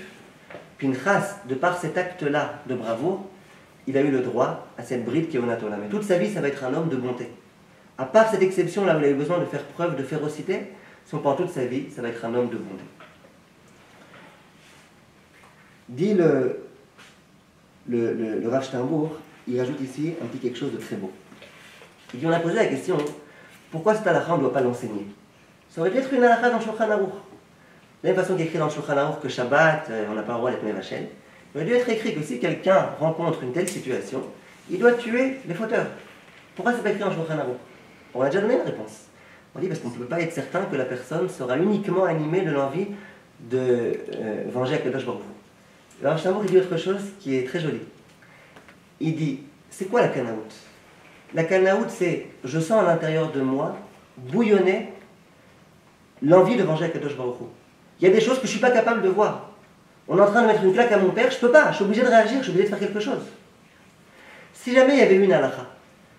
Pinchas, de par cet acte-là de bravoure, il a eu le droit à cette bride Keunat Olam. Et toute sa vie, ça va être un homme de bonté. À part cette exception là où il a eu besoin de faire preuve de férocité, si on prend toute sa vie, ça va être un homme de bonté. Dit le Rav Steinbourg, il rajoute ici un petit quelque chose de très beau. Il dit, on a posé la question, pourquoi cette halakha on ne doit pas l'enseigner? Ça aurait pu être une halakha dans le Shulchan Aruch. De la même façon qu'il est écrit dans le Shulchan Aruch que Shabbat, on n'a pas le droit d'être Mevachel. Il aurait dû être écrit que si quelqu'un rencontre une telle situation, il doit tuer les fauteurs. Pourquoi c'est pas écrit dans le Shulchan Aruch? On a déjà donné une réponse. On dit parce qu'on ne peut pas être certain que la personne sera uniquement animée de l'envie de venger Akadosh Baruch Hu. Alors Steinbourg il dit autre chose qui est très joli. Il dit, c'est quoi la Canaout? La Canaout, c'est, je sens à l'intérieur de moi bouillonner l'envie de venger Akadosh Baruch Hu. Il y a des choses que je ne suis pas capable de voir. On est en train de mettre une claque à mon père, je ne peux pas, je suis obligé de réagir, je suis obligé de faire quelque chose. Si jamais il y avait une halakha,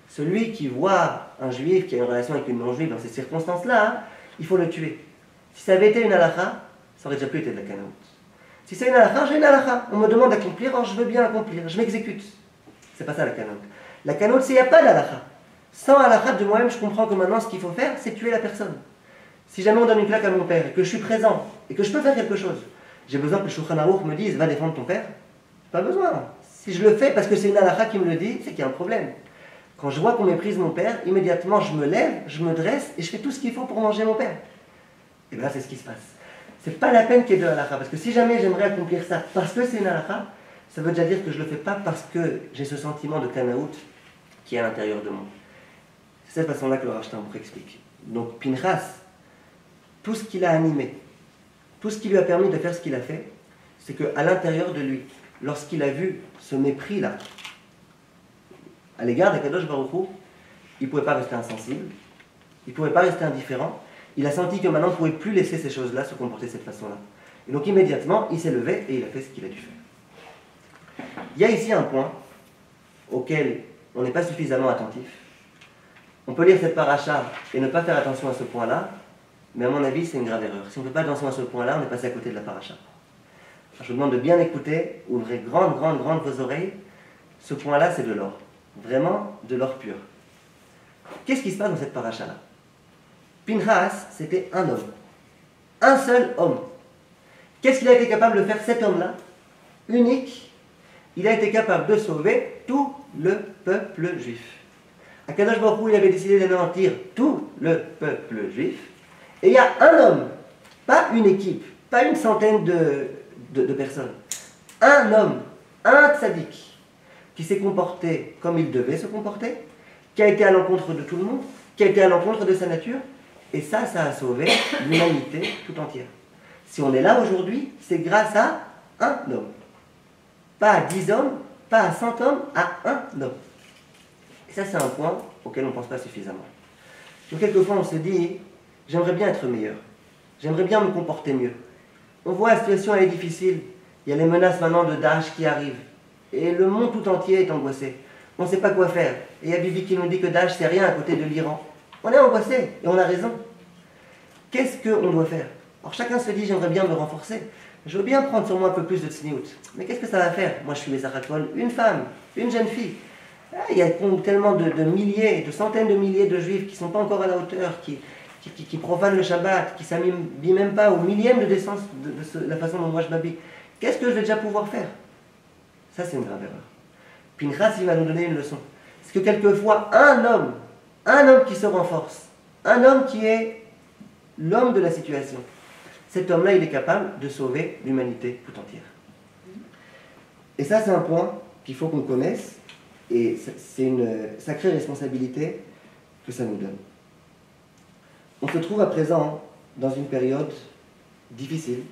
celui qui voit un juif qui a une relation avec une non-juive dans ces circonstances-là, il faut le tuer. Si ça avait été une halakha, ça aurait déjà pu être de la Canaout. Si c'est une halakha, j'ai une halakha. On me demande d'accomplir, alors je veux bien accomplir, je m'exécute. C'est pas ça la Canaout. La Canaout, c'est il n'y a pas d'halakha. Sans halakha, de moi-même, je comprends que maintenant, ce qu'il faut faire, c'est tuer la personne. Si jamais on donne une claque à mon père, et que je suis présent, et que je peux faire quelque chose, j'ai besoin que le Shulchan Aruch me dise, va défendre ton père? Pas besoin. Si je le fais parce que c'est une halakha qui me le dit, c'est qu'il y a un problème. Quand je vois qu'on méprise mon père, immédiatement je me lève, je me dresse, et je fais tout ce qu'il faut pour manger mon père. Et bien là, c'est ce qui se passe. C'est pas la peine qu'il y ait de halakha, parce que si jamais j'aimerais accomplir ça parce que c'est une halakha, ça veut déjà dire que je le fais pas parce que j'ai ce sentiment de Canaout qui est à l'intérieur de moi. C'est cette façon-là que le Rav Steinbourg explique. Donc Pinchas, tout ce qu'il a animé, tout ce qui lui a permis de faire ce qu'il a fait, c'est qu'à l'intérieur de lui, lorsqu'il a vu ce mépris-là, à l'égard d'Akadosh Baruch Hu, il ne pouvait pas rester insensible, il ne pouvait pas rester indifférent, il a senti que maintenant il ne pouvait plus laisser ces choses-là se comporter de cette façon-là. Et donc immédiatement, il s'est levé et il a fait ce qu'il a dû faire. Il y a ici un point auquel on n'est pas suffisamment attentif. On peut lire cette paracha et ne pas faire attention à ce point-là, mais à mon avis, c'est une grave erreur. Si on ne fait pas attention à ce point-là, on est passé à côté de la paracha. Alors, je vous demande de bien écouter, ouvrez grandes vos oreilles. Ce point-là, c'est de l'or. Vraiment de l'or pur. Qu'est-ce qui se passe dans cette paracha-là? Pinchas, c'était un homme. Un seul homme. Qu'est-ce qu'il a été capable de faire, cet homme-là? Unique. Il a été capable de sauver tout le peuple juif. Akadosh Baruch Hu, il avait décidé d'anéantir tout le peuple juif. Et il y a un homme, pas une équipe, pas une centaine de personnes. Un homme, un tzaddik, qui s'est comporté comme il devait se comporter, qui a été à l'encontre de tout le monde, qui a été à l'encontre de sa nature, et ça a sauvé l'humanité tout entière. Si on est là aujourd'hui, c'est grâce à un homme. Pas à 10 hommes, pas à 100 hommes, à un homme. Et ça, c'est un point auquel on ne pense pas suffisamment. Donc, quelquefois, on se dit, j'aimerais bien être meilleur. J'aimerais bien me comporter mieux. On voit la situation, elle est difficile. Il y a les menaces maintenant de Daesh qui arrivent. Et le monde tout entier est angoissé. On ne sait pas quoi faire. Et il y a Bibi qui nous dit que Daesh, c'est rien à côté de l'Iran. On est angoissé, et on a raison. Qu'est-ce qu'on doit faire? Alors chacun se dit, j'aimerais bien me renforcer. Je veux bien prendre sur moi un peu plus de tsniout. Mais qu'est-ce que ça va faire? Moi, je suis les Arakol, une femme, une jeune fille. Ah, il y a tellement de milliers, de centaines de milliers de juifs qui ne sont pas encore à la hauteur, qui profanent le Shabbat, qui ne s'habillent même pas au millième de décence de la façon dont moi je m'habille. Qu'est-ce que je vais déjà pouvoir faire? Ça, c'est une grave erreur. Pinchas, il va nous donner une leçon. Parce que quelquefois, un homme qui se renforce, un homme qui est l'homme de la situation, cet homme-là, il est capable de sauver l'humanité tout entière. Et ça, c'est un point qu'il faut qu'on connaisse, et c'est une sacrée responsabilité que ça nous donne. On se trouve à présent dans une période difficile,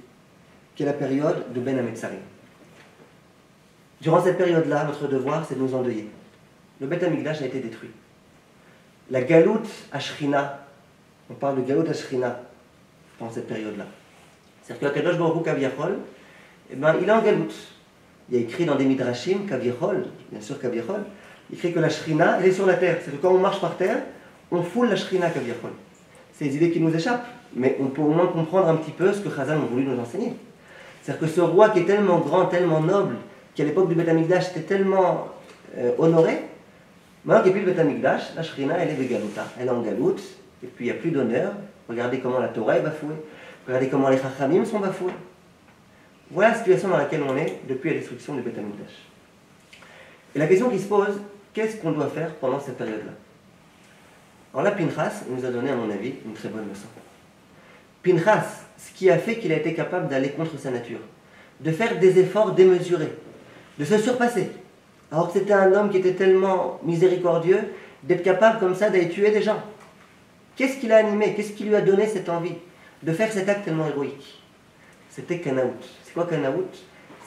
qui est la période de Ben Hametzarim. Durant cette période-là, notre devoir, c'est de nous endeuiller. Le Beth Amikdash a été détruit. La Galout Ashrina, on parle de Galout Ashrina dans cette période-là. C'est-à-dire que Kadosh Baruch Hu Kaviachol, il est en Galout. Il y a écrit dans des Midrashim, Kaviachol, bien sûr Kaviachol, il écrit que la Shrina, elle est sur la terre. C'est que quand on marche par terre, on foule la Shrina Kaviachol. C'est des idées qui nous échappent, mais on peut au moins comprendre un petit peu ce que Chazal ont voulu nous enseigner. C'est-à-dire que ce roi qui est tellement grand, tellement noble, qui à l'époque du Beth Amikdash était tellement honoré, maintenant qu'il n'y a plus le Beth Amikdash, la Shrina, elle est Begalouta, elle est en galoute, et puis il n'y a plus d'honneur. Regardez comment la Torah est bafouée, regardez comment les Chachamim sont bafoués. Voilà la situation dans laquelle on est depuis la destruction du Beth Amikdash. Et la question qui se pose, qu'est-ce qu'on doit faire pendant cette période-là? Alors là, Pinchas nous a donné, à mon avis, une très bonne leçon. Pinchas, ce qui a fait qu'il a été capable d'aller contre sa nature, de faire des efforts démesurés, de se surpasser, alors que c'était un homme qui était tellement miséricordieux, d'être capable comme ça d'aller tuer des gens. Qu'est-ce qui l'a animé? Qu'est-ce qui lui a donné cette envie de faire cet acte tellement héroïque? C'était Canaout. C'est quoi Canaout?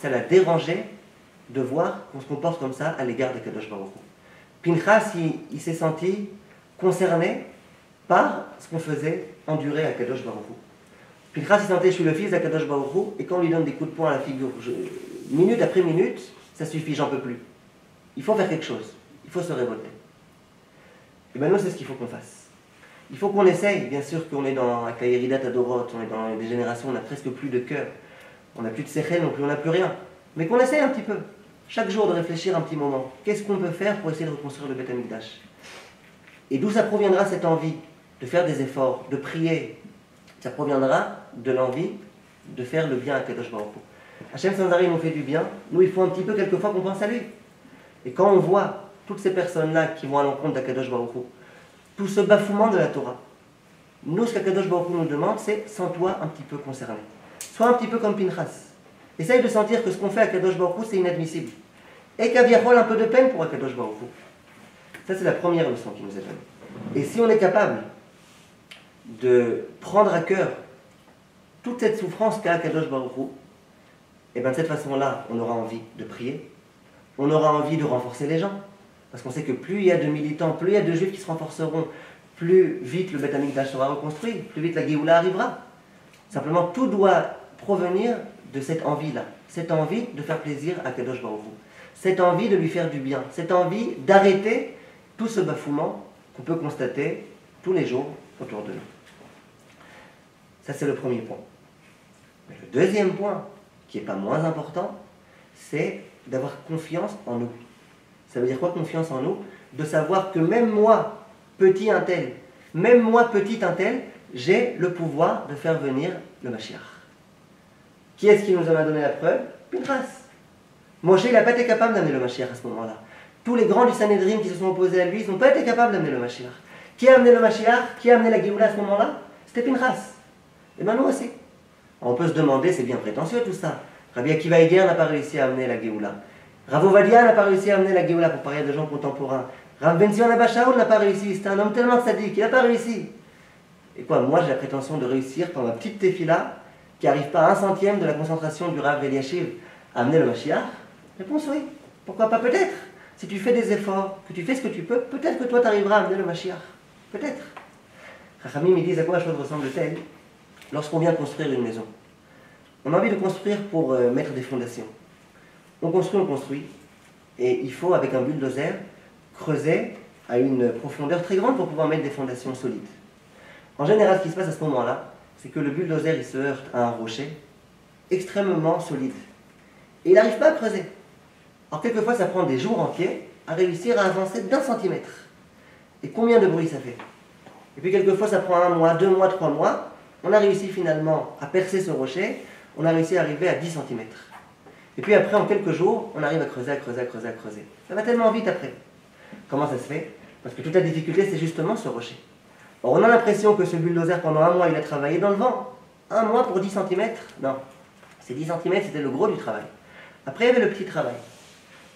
Ça l'a dérangé de voir qu'on se comporte comme ça à l'égard de Kadosh Baruch Hu. Pinchas, il s'est senti concerné par ce qu'on faisait endurer à Kadosh Baruch Hu. Pinchas, il sentait, je suis le fils d'Akadosh Baruch Hu, et quand on lui donne des coups de poing à la figure, minute après minute, ça suffit, j'en peux plus. Il faut faire quelque chose, il faut se révolter. Et bien nous, c'est ce qu'il faut qu'on fasse. Il faut qu'on essaye, bien sûr qu'on est avec la Yeridat Adorot, on est dans des générations où on n'a presque plus de cœur, on n'a plus de sechel non plus, on n'a plus rien. Mais qu'on essaye un petit peu, chaque jour de réfléchir un petit moment. Qu'est-ce qu'on peut faire pour essayer de reconstruire le Beth Amikdash? Et d'où ça proviendra cette envie de faire des efforts, de prier? Ça proviendra de l'envie de faire le bien à Kadosh Baruch Hu. Hachem sans arrêt nous fait du bien, nous il faut un petit peu quelquefois qu'on pense à lui. Et quand on voit toutes ces personnes-là qui vont à l'encontre d'Akadosh Baruch Hu, tout ce bafouement de la Torah, nous ce qu'Akadosh Baruch Hu nous demande, c'est sens-toi un petit peu concerné. Sois un petit peu comme Pinchas. Essaye de sentir que ce qu'on fait à Akadosh Baruch Hu, c'est inadmissible. Et qu'Aviachol un peu de peine pour Akadosh Baruch Hu. Ça c'est la première leçon qui nous est donnée. Et si on est capable de prendre à cœur toute cette souffrance qu'a Akadosh Baruch Hu, et bien de cette façon-là, on aura envie de prier, on aura envie de renforcer les gens, parce qu'on sait que plus il y a de militants, plus il y a de juifs qui se renforceront, plus vite le Beth Amikdash sera reconstruit, plus vite la Géoula arrivera. Simplement, tout doit provenir de cette envie-là, cette envie de faire plaisir à Kadosh Baruch Hu, cette envie de lui faire du bien, cette envie d'arrêter tout ce bafouement qu'on peut constater tous les jours autour de nous. Ça, c'est le premier point. Mais le deuxième point, qui n'est pas moins important, c'est d'avoir confiance en nous. Ça veut dire quoi, confiance en nous? De savoir que même moi, petit un tel, même moi, petit un tel, j'ai le pouvoir de faire venir le Mashiach. Qui est-ce qui nous en a donné la preuve? Pinchas. Moshe, il n'a pas été capable d'amener le Mashiach à ce moment-là. Tous les grands du Sanhédrin qui se sont opposés à lui, ils n'ont pas été capables d'amener le Mashiach. Qui a amené le Mashiach? Qui a amené la Géoula à ce moment-là? C'était Pinchas. Et bien nous aussi. On peut se demander, c'est bien prétentieux tout ça. Rabbi Akiva Eger n'a pas réussi à amener la Géoula. Rav Ovadia n'a pas réussi à amener la Géoula pour parler de gens contemporains. Rav Ben Zion Abba Shaul n'a pas réussi. C'était un homme tellement sadique, il n'a pas réussi. Et quoi, moi j'ai la prétention de réussir par ma petite tefila qui n'arrive pas à 1/100 de la concentration du Rav Eliashiv, à amener le Mashiach? Réponse oui. Pourquoi pas peut-être? Si tu fais des efforts, que tu fais ce que tu peux, peut-être que toi tu arriveras à amener le Mashiach. Peut-être. Chachamim, ils disent à quoi la chose ressemble-t-elle lorsqu'on vient construire une maison. On a envie de construire pour mettre des fondations. On construit, et il faut, avec un bulldozer, creuser à une profondeur très grande pour pouvoir mettre des fondations solides. En général, ce qui se passe à ce moment-là, c'est que le bulldozer il se heurte à un rocher extrêmement solide. Et il n'arrive pas à creuser. Alors quelquefois, ça prend des jours entiers à réussir à avancer d'1 cm. Et combien de bruit ça fait? Et puis quelquefois, ça prend 1 mois, 2 mois, 3 mois. On a réussi finalement à percer ce rocher. On a réussi à arriver à 10 cm. Et puis après, en quelques jours, on arrive à creuser. Ça va tellement vite après. Comment ça se fait? Parce que toute la difficulté, c'est justement ce rocher. Or, on a l'impression que ce bulldozer, pendant 1 mois, il a travaillé dans le vent. 1 mois pour 10 cm? Non. Ces 10 cm, c'était le gros du travail. Après, il y avait le petit travail.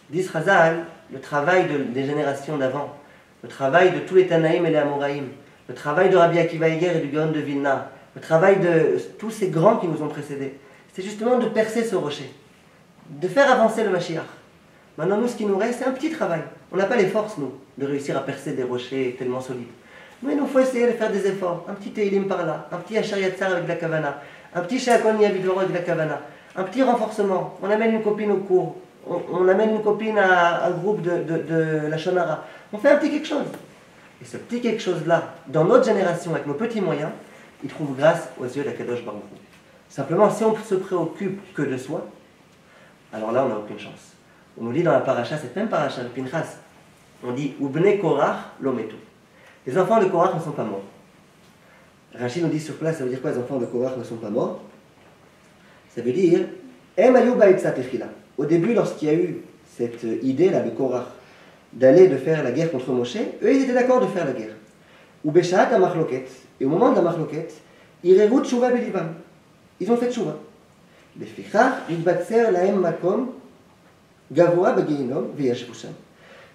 Disent Chazal, le travail des générations d'avant, le travail de tous les Tanaïm et les Amoraïm, le travail de Rabbi Akiva Eiger et du Gaon de Vilna, le travail de tous ces grands qui nous ont précédés, c'est justement de percer ce rocher, de faire avancer le Mashiach. Maintenant, nous, ce qui nous reste, c'est un petit travail. On n'a pas les forces, nous, de réussir à percer des rochers tellement solides. Mais il nous faut essayer de faire des efforts. Un petit Teilim par là, un petit Hachar Yatzar avec la Kavana, un petit Sheakon Yabidoro avec la Kavana, un petit renforcement. On amène une copine au cours, on amène une copine à un groupe de la Shonara. On fait un petit quelque chose. Et ce petit quelque chose-là, dans notre génération, avec nos petits moyens, il trouve grâce aux yeux d'Akadosh Baruch Hu. Simplement, si on se préoccupe que de soi, alors là, on n'a aucune chance. On nous dit dans la paracha, cette même paracha de Pinchas, on dit « Ubne Korach lometu ». Les enfants de Korach ne sont pas morts. Rachid nous dit sur place, ça veut dire quoi, les enfants de Korach ne sont pas morts? Ça veut dire « Em ayu ba'etzat echila ». Au début, lorsqu'il y a eu cette idée-là de Korach, de faire la guerre contre Moshe, eux, ils étaient d'accord de faire la guerre. Ou Beshaat ha-machloket, et au moment de la machloket, ireru tshuva belibam. Ils ont fait tshuva.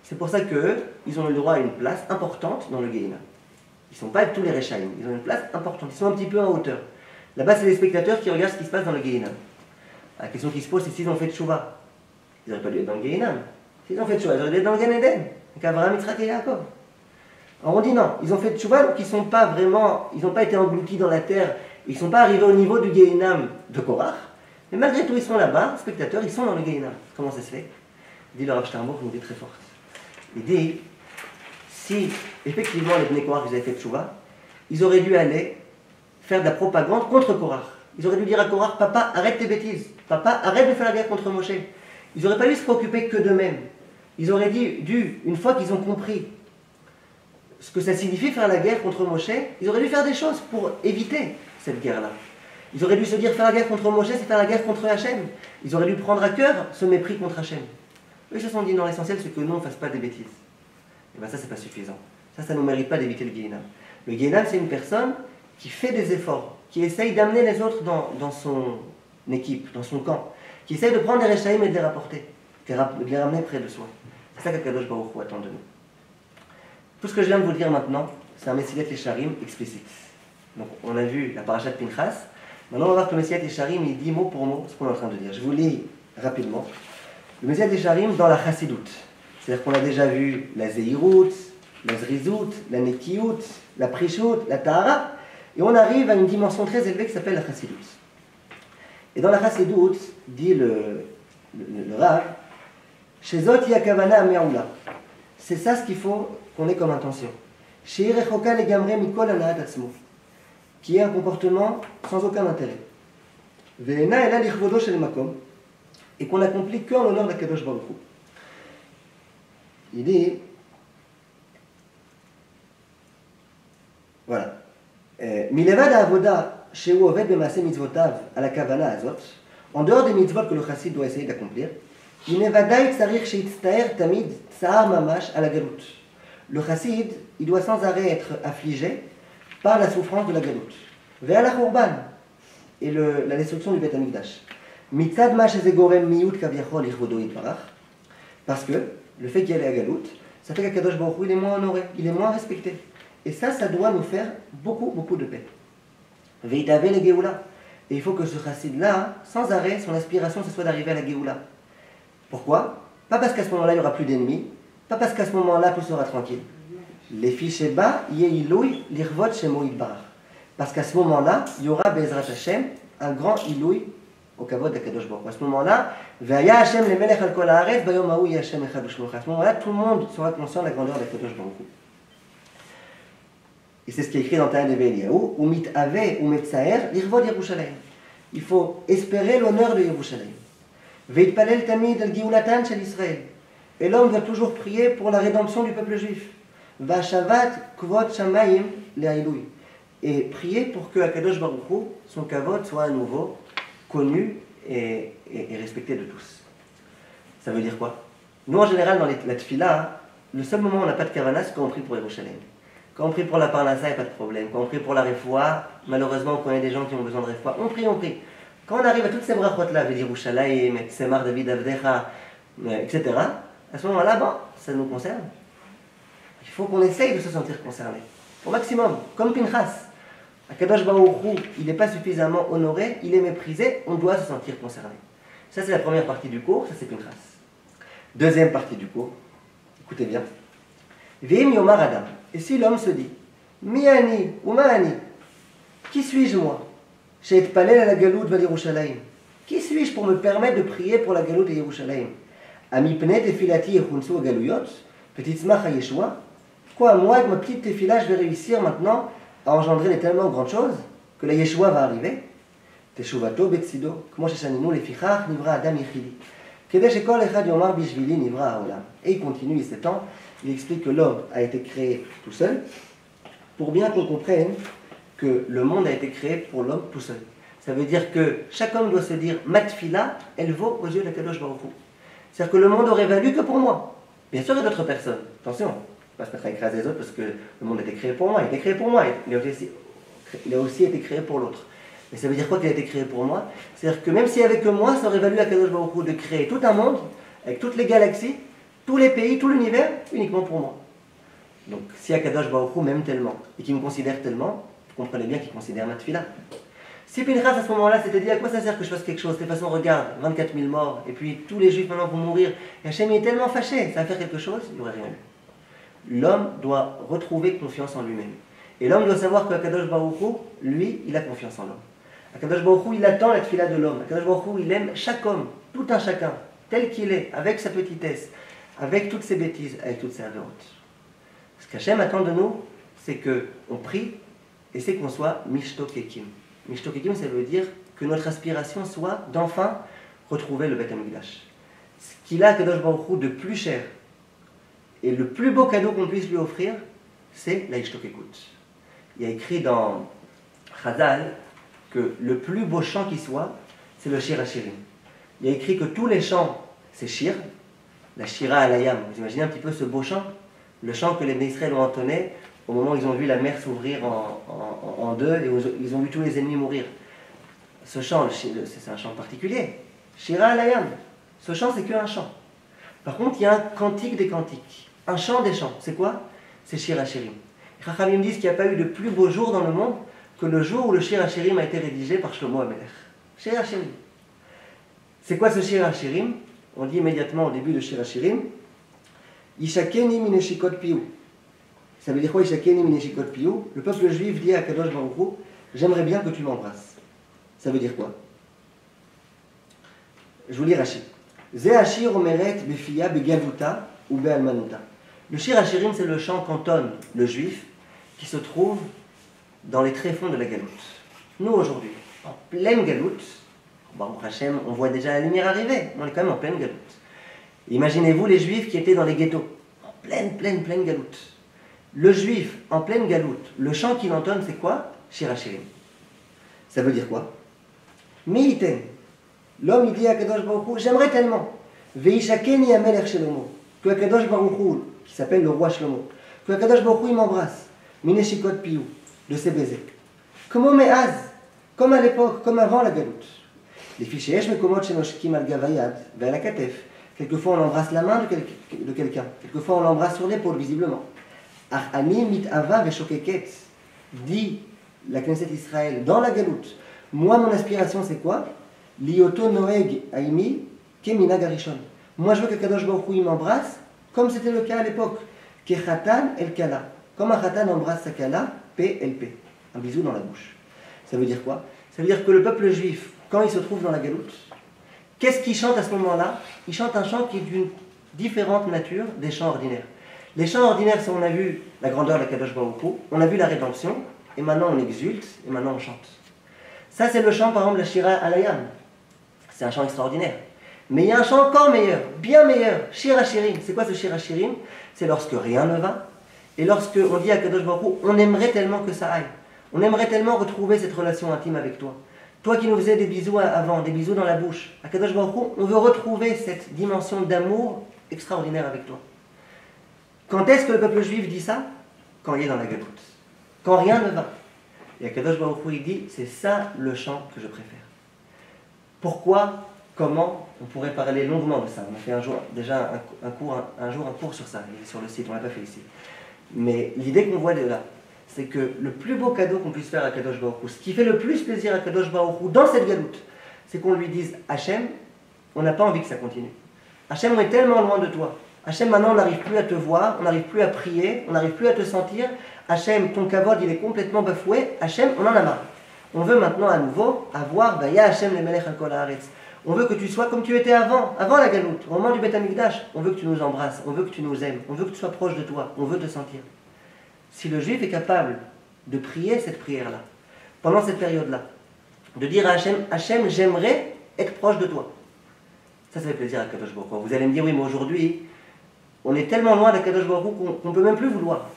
C'est pour ça qu'eux, ils ont le droit à une place importante dans le Gehinnom. Ils ne sont pas tous les Rechaïm, ils ont une place importante, ils sont un petit peu en hauteur. Là-bas, c'est les spectateurs qui regardent ce qui se passe dans le Gehinnom. La question qui se pose, c'est s'ils ont fait tshuva. Ils n'auraient pas dû être dans le Gehinnom. S'ils ont fait tshuva, ils auraient dû être dans le Gan Eden, avec Avraham, Yitzhak et Yaakov. Alors on dit non, ils ont fait tshuva, donc ils sont pas vraiment, ils n'ont pas été engloutis dans la terre, ils ne sont pas arrivés au niveau du Gehinnom de Korach, mais malgré tout ils sont là-bas, spectateurs, ils sont dans le Gehinnom. Comment ça se fait? Dit le Rav Sternbuch, une idée très forte. Il dit, si effectivement les Bnei Korach ils avaient fait tshuva, ils auraient dû aller faire de la propagande contre Korach. Ils auraient dû dire à Korach, papa arrête tes bêtises, papa arrête de faire la guerre contre Moshe. Ils n'auraient pas dû se préoccuper que d'eux-mêmes. Ils auraient dû, une fois qu'ils ont compris ce que ça signifie faire la guerre contre Moshe, ils auraient dû faire des choses pour éviter cette guerre-là. Ils auraient dû se dire faire la guerre contre Moshe, c'est faire la guerre contre Hachem. Ils auraient dû prendre à cœur ce mépris contre Hachem. Eux, ils se sont dit non, l'essentiel c'est que nous on ne fasse pas des bêtises. Et bien ça, c'est pas suffisant. Ça ne nous mérite pas d'éviter le Gehinnom. Le Gehinnom, c'est une personne qui fait des efforts, qui essaye d'amener les autres dans son équipe, dans son camp, qui essaye de prendre des Rechaïm et de les rapporter, de les ramener près de soi. C'est ça qu'Akadosh Baruch Hu attend de nous. Tout ce que je viens de vous dire maintenant, c'est un Messilat Yesharim explicite. Donc on a vu la paracha de Pinchas. Maintenant on va voir que le Messilat Yesharim il dit mot pour mot ce qu'on est en train de dire. Je vous lis rapidement. Le Messilat Yesharim dans la Chassidut. C'est-à-dire qu'on a déjà vu la Zeirut, la Zrizut, la Nekiyut, la Prishut, la Tahara. Et on arrive à une dimension très élevée qui s'appelle la Chassidut. Et dans la Chassidut, dit le Rav, Shezot yakavana me'oula. C'est ça ce qu'il faut qu'on ait comme intention. Qui est un comportement sans aucun intérêt. Et qu'on accomplit qu'en l'honneur d'Akadosh Baruch Hu. Il dit, voilà, Milevad ha'avoda shehu oved b'maaseh mitzvotav à la kavana azot, en dehors des mitzvot que le chassid doit essayer d'accomplir, il nevadaï tzarich sheitztaer tamid tsar mamash à la galout. Le chassid, il doit sans arrêt être affligé par la souffrance de la galout. Ve'al ha'churban, et la destruction du Beth Amikdash. Mitzad ma shezegorem miyut kavyachol ichvodo yitbarach, parce que le fait qu'il y ait la galoute, ça fait qu'Akadosh Baruch Hu il est moins honoré, il est moins respecté. Et ça doit nous faire beaucoup, beaucoup de paix. Veitave le geoula. Et il faut que ce chassid-là, sans arrêt, son aspiration, ce soit d'arriver à la Géoula. Pourquoi? Pas parce qu'à ce moment-là, il n'y aura plus d'ennemis, pas parce qu'à ce moment-là, tout sera tranquille. Les fiches bas, yeilouy, l'irvot shemo yitbarach. Parce qu'à ce moment-là, il y aura Bezrat Hashem, un grand ilouy au kavod d'Akadosh Baruch Hu. À ce moment-là, Ve'aya Hashem le melech al kol haaretz, bayom hahu yeh Hashem echad u'shmucha. À ce moment-là, tout le monde sera conscient de la grandeur d'Akadosh Baruch Hu. Et c'est ce qui est écrit dans Ta'an de Eliyahu, ou mit'ave ou metzaer, l'irvod Yerushalayim. Il faut espérer l'honneur de Yerushalayim. Ve'itpalel tamid al giulatan shel Israël. Et l'homme doit toujours prier pour la rédemption du peuple juif. Va'shavat kvod shamayim le'ailouy. Et prier pour que Akadosh Baruch Hu, son kavod, soit à nouveau connu et respecté de tous. Ça veut dire quoi? Nous, en général, dans la tefila, le seul moment où on n'a pas de kavana, c'est quand on prie pour Yerushalayim. Quand on prie pour la parnassa, il n'y a pas de problème. Quand on prie pour la refoua, malheureusement, on connaît des gens qui ont besoin de refoua. On prie, on prie. Quand on arrive à toutes ces brachot-là, Yerushalayim, Tsemar David Avdecha, etc., à ce moment-là, bon, ça nous concerne. Il faut qu'on essaye de se sentir concerné. Au maximum, comme Pinchas. Akadosh Baruch Hu, il n'est pas suffisamment honoré, il est méprisé, on doit se sentir concerné. Ça, c'est la première partie du cours, ça c'est Pinchas. Deuxième partie du cours, écoutez bien. Ve'im yomar adam. Et si l'homme se dit, mi ani ou ma ani, qui suis-je moi? She'etpalel à la galout val Yerushalayim. Qui suis-je pour me permettre de prier pour la galout de Yerushalayim? Amipne tefilati yechunsu galuyot, petite smach Yeshua. Quoi, moi, avec ma petite tefila, je vais réussir maintenant à engendrer les tellement grandes choses que la Yeshua va arriver. Teshuvato betsido, kmo sheshaninu lefichach nivra adam yechidi. Kedei shekol echad yomar bishvili nivra haolam. Et il continue, il s'étend, il explique que l'homme a été créé tout seul, pour bien qu'on comprenne que le monde a été créé pour l'homme tout seul. Ça veut dire que chaque homme doit se dire, ma tefila, elle vaut aux yeux de Kadosh Baruch Hu. C'est-à-dire que le monde aurait valu que pour moi. Bien sûr, il y a d'autres personnes. Attention. Pas se mettre à écraser les autres parce que le monde a été créé pour moi, il a été créé pour moi, il a aussi été créé pour l'autre. Mais ça veut dire quoi qu'il a été créé pour moi? C'est-à-dire que même s'il n'y avait que moi, ça aurait valu à Kadosh Baruch Hu de créer tout un monde, avec toutes les galaxies, tous les pays, tout l'univers, uniquement pour moi. Donc si Kadosh Baruch Hu m'aime tellement, et qu'il me considère tellement, vous comprenez bien qu'il considère ma tefila. Si Pinchas à ce moment-là s'était dit à quoi ça sert que je fasse quelque chose, de toute façon regarde, 24 000 morts, et puis tous les juifs maintenant vont mourir, et Hachem est tellement fâché, ça va faire quelque chose, il n'y aurait rien eu. L'homme doit retrouver confiance en lui-même. Et l'homme doit savoir que Akadosh Baruch Hu, lui, il a confiance en l'homme. Akadosh Baruch Hu, il attend la tefila de l'homme. Akadosh Baruch Hu, il aime chaque homme, tout un chacun, tel qu'il est, avec sa petitesse, avec toutes ses bêtises, avec toutes ses avérotes. Ce qu'Hachem attend de nous, c'est qu'on prie et c'est qu'on soit mishtokekim. Mishtokekim, ça veut dire que notre aspiration soit d'enfin retrouver le Beth Amikdash. Ce qu'il a, Akadosh Baruch Hu, de plus cher, et le plus beau cadeau qu'on puisse lui offrir, c'est la Ishtokekut. Il y a écrit dans Chazal que le plus beau chant qui soit, c'est le Shir HaShirim. Il y a écrit que tous les chants, c'est Shir, la Shira Alayam. Vous imaginez un petit peu ce beau chant? Le chant que les Bnei Israël ont entonné au moment où ils ont vu la mer s'ouvrir en deux et où ils ont vu tous les ennemis mourir. Ce chant, c'est un chant particulier. Shira Alayam. Ce chant, c'est qu'un chant. Par contre, il y a un cantique des cantiques. Un chant des chants, c'est quoi? C'est Shir HaShirim. Les Chachamim disent qu'il n'y a pas eu de plus beau jour dans le monde que le jour où le Shir HaShirim a été rédigé par Shlomo HaMelech. Shir HaShirim. C'est quoi ce Shir HaShirim? On dit immédiatement au début de Shir HaShirim, Yishakeni mineshikot piou. Ça veut dire quoi Yishakeni mineshikot piou? Le peuple juif dit à Kadosh Baruch Hu, j'aimerais bien que tu m'embrasses. Ça veut dire quoi? Je vous lis Rashi. Ze Hashir omeret befiya begavuta ou be'almanuta. Le Shir HaShirim, c'est le chant qu'entonne le juif qui se trouve dans les tréfonds de la galoute. Nous, aujourd'hui, en pleine galoute, Baruch Hashem, on voit déjà la lumière arriver, on est quand même en pleine galoute. Imaginez-vous les juifs qui étaient dans les ghettos, en pleine galoute. Le juif, en pleine galoute, le chant qu'il entonne, c'est quoi? Shir HaShirim. Ça veut dire quoi? Me'iten. L'homme, il dit à Kadosh Baruch Hu, j'aimerais tellement. Ve'ishakeni amelech Shlomo. Que Kadosh Baruch Hu, qui s'appelle le roi Shlomo, que Kadosh Baruch Hu, il m'embrasse. Mineshikot piou, de ses baisers. Comment me'az, comme à l'époque, comme avant la galoute. Les fichiers, je me commode chez Noshkim al-Gavayad, vers la katef. Quelquefois, on embrasse la main de quelqu'un. Quelquefois, on l'embrasse sur l'épaule, visiblement. Ani mit ava veshokeket, dit la Knesset Israël dans la galoute. Moi, mon aspiration, c'est quoi? Lioto noeg aimi kemina garishon. Moi, je veux que Kadosh Baruch Hu m'embrasse, comme c'était le cas à l'époque. Kechatan el kala. Comme un khatan embrasse sa kala, P-L-P. Un bisou dans la bouche. Ça veut dire quoi? Ça veut dire que le peuple juif, quand il se trouve dans la galoute, qu'est-ce qu'il chante à ce moment-là? Il chante un chant qui est d'une différente nature des chants ordinaires. Les chants ordinaires, c'est on a vu la grandeur de la Kadosh Baruch Hu, on a vu la rédemption, et maintenant on exulte, et maintenant on chante. Ça, c'est le chant, par exemple, la Shira Alayam. C'est un chant extraordinaire. Mais il y a un chant encore meilleur, bien meilleur, Shira Shirim. C'est quoi ce Shira Shirim? C'est lorsque rien ne va, et lorsque on dit à Kadosh Baruch Hu, on aimerait tellement que ça aille. On aimerait tellement retrouver cette relation intime avec toi. Toi qui nous faisais des bisous avant, des bisous dans la bouche, à Kadosh Baruch Hu, on veut retrouver cette dimension d'amour extraordinaire avec toi. Quand est-ce que le peuple juif dit ça? Quand il est dans la galoute. Quand rien ne va. Et Kadosh Baruch Hu, il dit, c'est ça le chant que je préfère. Pourquoi? Comment? On pourrait parler longuement de ça. On a fait un jour un cours sur ça, il est sur le site, on ne l'a pas fait ici. Mais l'idée qu'on voit de là, c'est que le plus beau cadeau qu'on puisse faire à Kadosh Baruch Hu, ce qui fait le plus plaisir à Kadosh Baruch Hu dans cette galoute, c'est qu'on lui dise, Hachem, on n'a pas envie que ça continue. Hachem, on est tellement loin de toi. Hachem, maintenant on n'arrive plus à te voir, on n'arrive plus à prier, on n'arrive plus à te sentir. Hachem, ton kavod il est complètement bafoué. Hachem, on en a marre. On veut maintenant à nouveau avoir Vaya Hachem le Melech HaKol Haaretz. On veut que tu sois comme tu étais avant la galoute, au moment du Beth Amikdash. On veut que tu nous embrasses, on veut que tu nous aimes, on veut que tu sois proche de toi, on veut te sentir. Si le juif est capable de prier cette prière-là, pendant cette période-là, de dire à Hachem, Hachem, j'aimerais être proche de toi. Ça fait plaisir à Kadosh Baruch Hu. Vous allez me dire, oui, mais aujourd'hui, on est tellement loin de Kadosh Baruch Hu qu'on ne peut même plus vouloir.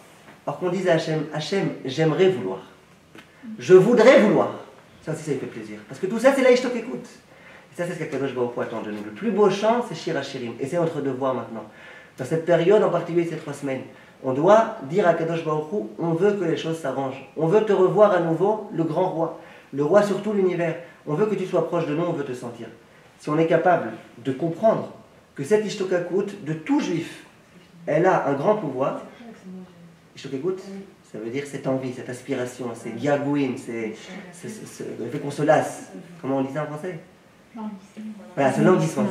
Alors qu'on dise à Hachem, Hachem, j'aimerais vouloir. Je voudrais vouloir. Ça aussi, ça lui fait plaisir. Parce que tout ça, c'est la Ishtok écoute. Et ça, c'est ce qu'Akadosh Baruch Hu attend de nous. Le plus beau chant, c'est Shir HaShirim. Et c'est notre devoir maintenant. Dans cette période, en particulier ces 3 semaines, on doit dire à Kadosh Baruch Hu, on veut que les choses s'arrangent. On veut te revoir à nouveau, le grand roi. Le roi sur tout l'univers. On veut que tu sois proche de nous, on veut te sentir. Si on est capable de comprendre que cette Ishtokakut de tout juif, elle a un grand pouvoir. Ishtokakut, ça veut dire cette envie, cette aspiration, c'est Gyagouin, c'est le fait qu'on se lasse. Comment on dit ça en français? Voilà, ce languissement,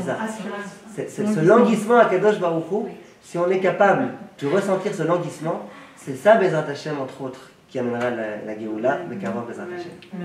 c'est ça. Ce languissement à Kadosh Baruch Hu, si on est capable de ressentir ce languissement, c'est ça, Bezrat Hashem, entre autres, qui amènera la Géoula, le Karov Bezrat Hashem.